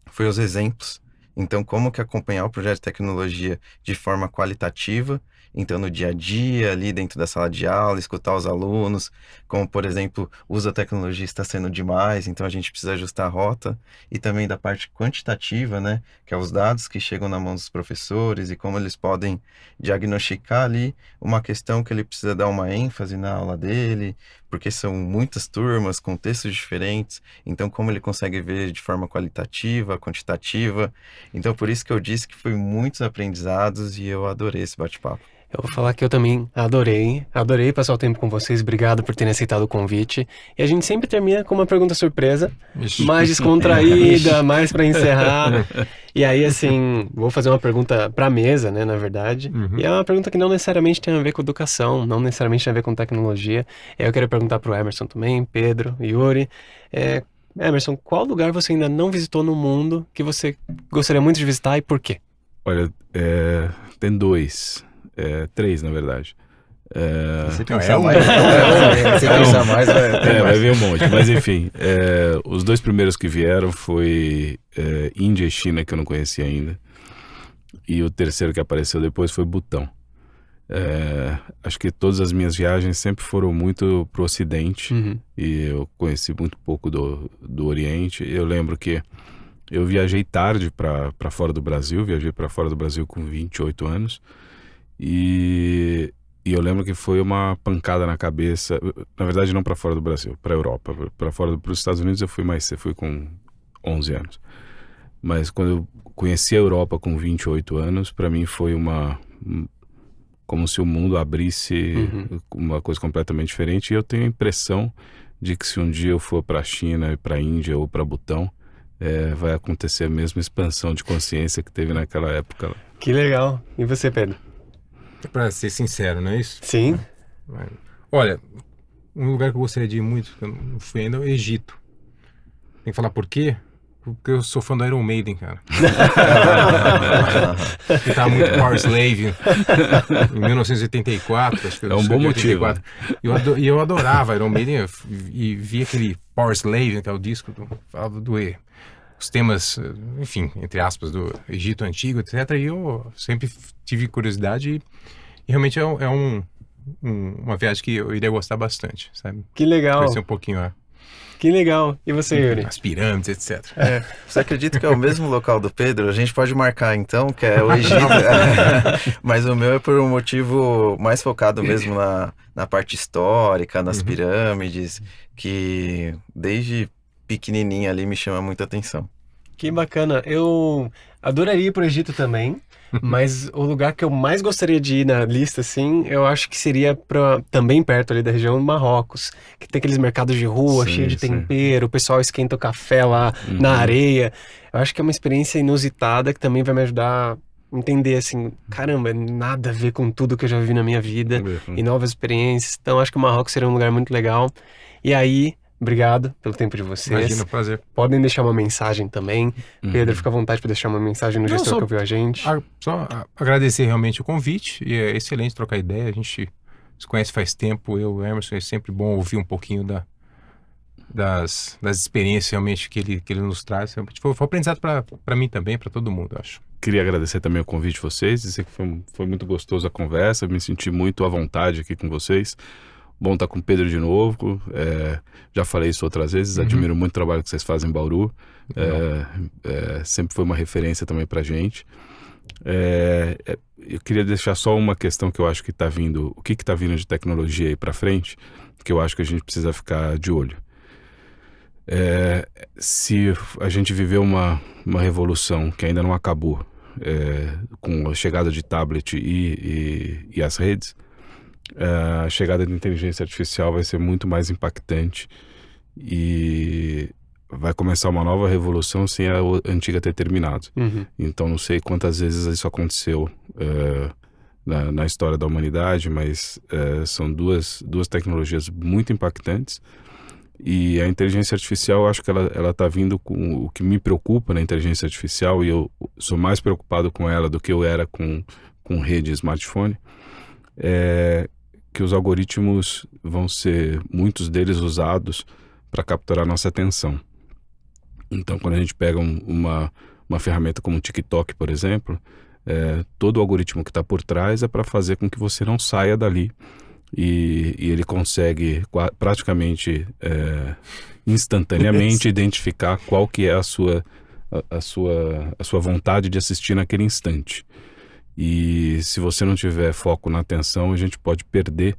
Speaker 2: foi os exemplos. Então, como que acompanhar o projeto de tecnologia de forma qualitativa. Então, no dia a dia, ali dentro da sala de aula, escutar os alunos, como, por exemplo, o uso da tecnologia está sendo demais, então a gente precisa ajustar a rota. E também da parte quantitativa, né, que é os dados que chegam na mão dos professores e como eles podem diagnosticar ali uma questão que ele precisa dar uma ênfase na aula dele, porque são muitas turmas, contextos diferentes, então como ele consegue ver de forma qualitativa, quantitativa. Então, por isso que eu disse que foi muitos aprendizados e eu adorei esse bate-papo.
Speaker 1: Eu vou falar que eu também adorei passar o tempo com vocês, obrigado por terem aceitado o convite. E a gente sempre termina com uma pergunta surpresa,
Speaker 3: Ixi.
Speaker 1: mais descontraída, mais pra encerrar. E aí, assim, vou fazer uma pergunta pra mesa, né, na verdade.
Speaker 3: Uhum.
Speaker 1: E é uma pergunta que não necessariamente tem a ver com educação, não necessariamente tem a ver com tecnologia. Eu quero perguntar pro Emerson também, Pedro, Yuri. Emerson, qual lugar você ainda não visitou no mundo que você gostaria muito de visitar e por quê?
Speaker 4: Olha, tem três, na verdade.
Speaker 2: Se
Speaker 3: Não,
Speaker 2: pensar
Speaker 3: é um-
Speaker 2: mais, se pensar mais,
Speaker 4: Vai vir um monte, mas enfim, os dois primeiros que vieram foi Índia e China, que eu não conhecia ainda, e o terceiro que apareceu depois foi Butão. Acho que todas as minhas viagens sempre foram muito pro Ocidente,
Speaker 1: Uhum.
Speaker 4: e eu conheci muito pouco do Oriente. Eu lembro que eu viajei tarde para fora do Brasil, viajei para fora do Brasil com 28 anos, e eu lembro que foi uma pancada na cabeça. Na verdade, não para fora do Brasil, para Europa. Para os Estados Unidos eu fui mais cedo, fui com 11 anos. Mas quando eu conheci a Europa com 28 anos, para mim foi como se o mundo abrisse uma coisa completamente diferente. E eu tenho a impressão de que se um dia eu for para a China, para a Índia ou para Butão, vai acontecer a mesma expansão de consciência que teve naquela época lá.
Speaker 1: Que legal. E você, Pedro?
Speaker 3: Pra ser sincero, não é isso?
Speaker 1: Sim?
Speaker 3: Olha, um lugar que eu gostaria de ir muito, que eu não fui ainda, é o Egito. Tem que falar por quê? Porque eu sou fã do Iron Maiden, cara. Que tava muito Power Slave em 1984, acho que
Speaker 4: É um bom motivo.
Speaker 3: E eu adorava Iron Maiden e via aquele Power Slave, que é o disco falava os temas, enfim, entre aspas, do Egito Antigo, etc. E eu sempre tive curiosidade e realmente uma viagem que eu iria gostar bastante, sabe?
Speaker 1: Que legal.
Speaker 3: Conhecer um pouquinho,
Speaker 1: Que legal. E você, Yuri?
Speaker 3: As pirâmides, etc.
Speaker 2: Você acredita que é o mesmo local do Pedro? A gente pode marcar então, que é o Egito. Mas o meu é por um motivo mais focado mesmo na parte histórica, nas pirâmides, que desde pequenininha ali me chama muita atenção.
Speaker 1: Que bacana. Eu adoraria ir pro Egito também, mas o lugar que eu mais gostaria de ir na lista, assim, eu acho que seria também perto ali da região do Marrocos, que tem aqueles mercados de rua,
Speaker 2: Sim,
Speaker 1: cheio de
Speaker 2: sim.
Speaker 1: tempero, o pessoal esquenta o café lá na areia. Eu acho que é uma experiência inusitada que também vai me ajudar a entender, assim, caramba, nada a ver com tudo que eu já vivi na minha vida e novas experiências. Então, acho que o Marrocos seria um lugar muito legal. E aí, obrigado pelo tempo de vocês.
Speaker 3: Imagina, prazer.
Speaker 1: Podem deixar uma mensagem também. Pedro, fica à vontade para deixar uma mensagem no gestor
Speaker 3: só-
Speaker 1: que ouviu a gente.
Speaker 3: Só agradecer realmente o convite, e é excelente trocar ideia, a gente se conhece faz tempo, eu e o Emerson, é sempre bom ouvir um pouquinho das experiências realmente que ele nos traz. Realmente foi um aprendizado para mim também, para todo mundo, eu acho.
Speaker 4: Queria agradecer também o convite de vocês, dizer que foi muito gostoso a conversa, me senti muito à vontade aqui com vocês. Bom estar com o Pedro de novo, já falei isso outras vezes, admiro muito o trabalho que vocês fazem em Bauru, sempre foi uma referência também pra gente. Eu queria deixar só uma questão que eu acho que está vindo, o que está vindo de tecnologia aí para frente, que eu acho que a gente precisa ficar de olho. Se a gente viveu uma revolução que ainda não acabou, com a chegada de tablet e as redes, a chegada da inteligência artificial vai ser muito mais impactante e vai começar uma nova revolução sem a antiga ter terminado. Então não sei quantas vezes isso aconteceu na história da humanidade, mas são duas tecnologias muito impactantes. E a inteligência artificial, eu acho que ela está vindo com o que me preocupa na inteligência artificial, e eu sou mais preocupado com ela do que eu era com rede e smartphone, que os algoritmos vão ser, muitos deles, usados para capturar nossa atenção. Então, quando a gente pega uma ferramenta como o TikTok, por exemplo, todo o algoritmo que está por trás é para fazer com que você não saia dali. E ele consegue praticamente instantaneamente identificar qual que é a sua vontade de assistir naquele instante. E se você não tiver foco na atenção, a gente pode perder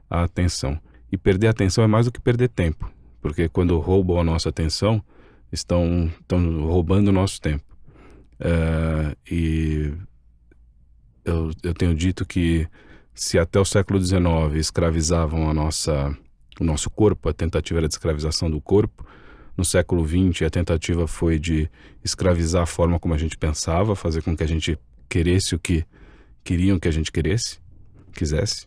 Speaker 4: a atenção. E perder a atenção é mais do que perder tempo, porque quando roubam a nossa atenção, estão roubando o nosso tempo. E eu tenho dito que se até o século XIX escravizavam o nosso corpo, a tentativa era de escravização do corpo, no século XX a tentativa foi de escravizar a forma como a gente pensava, fazer com que a gente queresse o que queriam que a gente quisesse.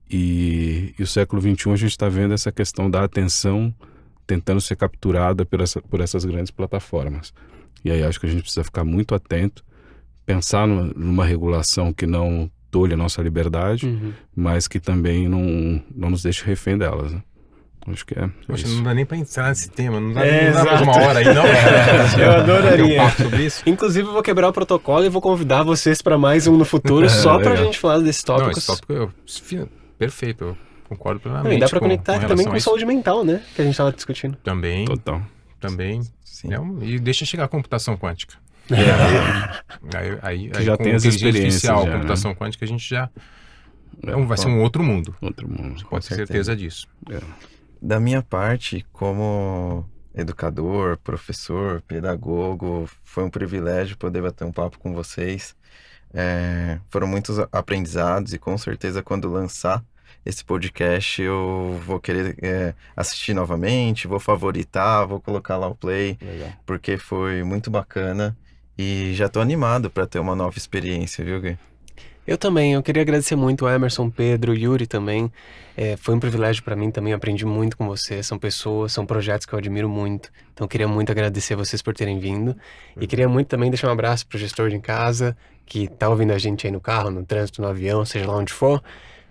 Speaker 4: E o século XXI a gente está vendo essa questão da atenção tentando ser capturada por essas grandes plataformas. E aí acho que a gente precisa ficar muito atento, pensar numa regulação que não tolhe a nossa liberdade, mas que também não nos deixe refém delas, né? Acho que
Speaker 3: Poxa,
Speaker 4: isso.
Speaker 3: não dá nem para entrar nesse tema, não dá
Speaker 1: exato.
Speaker 3: mais uma hora aí, não?
Speaker 1: Eu adoraria.
Speaker 3: Um papo sobre isso.
Speaker 1: Inclusive, eu vou quebrar o protocolo e vou convidar vocês para mais um no futuro, só pra
Speaker 4: legal.
Speaker 1: gente falar desses
Speaker 3: Não,
Speaker 1: tópicos.
Speaker 3: esse tópico perfeito, eu concordo
Speaker 1: Não,
Speaker 3: plenamente.
Speaker 1: e dá pra conectar também
Speaker 3: relação
Speaker 1: com
Speaker 3: a isso.
Speaker 1: saúde mental, né? Que a gente tava discutindo.
Speaker 3: Também,
Speaker 4: Total.
Speaker 2: Sim.
Speaker 3: E deixa chegar a computação quântica. Aí
Speaker 4: Que já
Speaker 3: com
Speaker 4: tem as
Speaker 3: inteligência
Speaker 4: experiências
Speaker 3: artificial,
Speaker 4: já,
Speaker 3: computação quântica, a gente já vai ser um outro mundo.
Speaker 4: Outro mundo.
Speaker 3: Pode ter
Speaker 2: certeza.
Speaker 3: certeza disso.
Speaker 2: Da minha parte, como educador, professor, pedagogo, foi um privilégio poder bater um papo com vocês. Foram muitos aprendizados e com certeza quando lançar esse podcast eu vou querer assistir novamente, vou favoritar, vou colocar lá o play,
Speaker 4: Legal.
Speaker 2: porque foi muito bacana e já tô animado para ter uma nova experiência, viu, Gui?
Speaker 1: Eu também, eu queria agradecer muito ao Emerson, Pedro, Yuri também. Foi um privilégio para mim também, aprendi muito com vocês. São pessoas, são projetos que eu admiro muito. Então eu queria muito agradecer vocês por terem vindo. E queria muito também deixar um abraço pro gestor de casa, que tá ouvindo a gente aí no carro, no trânsito, no avião, seja lá onde for.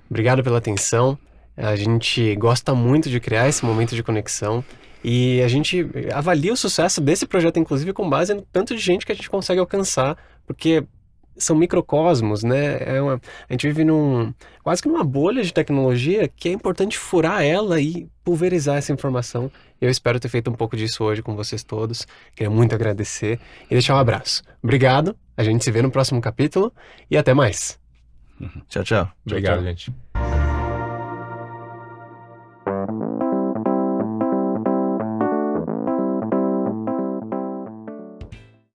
Speaker 1: Obrigado pela atenção. A gente gosta muito de criar esse momento de conexão. E a gente avalia o sucesso desse projeto, inclusive, com base no tanto de gente que a gente consegue alcançar. Porque são microcosmos, né? A gente vive quase que numa bolha de tecnologia que é importante furar ela e pulverizar essa informação. Eu espero ter feito um pouco disso hoje com vocês todos. Queria muito agradecer e deixar um abraço. Obrigado, a gente se vê no próximo capítulo e até mais.
Speaker 2: Tchau, tchau.
Speaker 3: Obrigado, gente.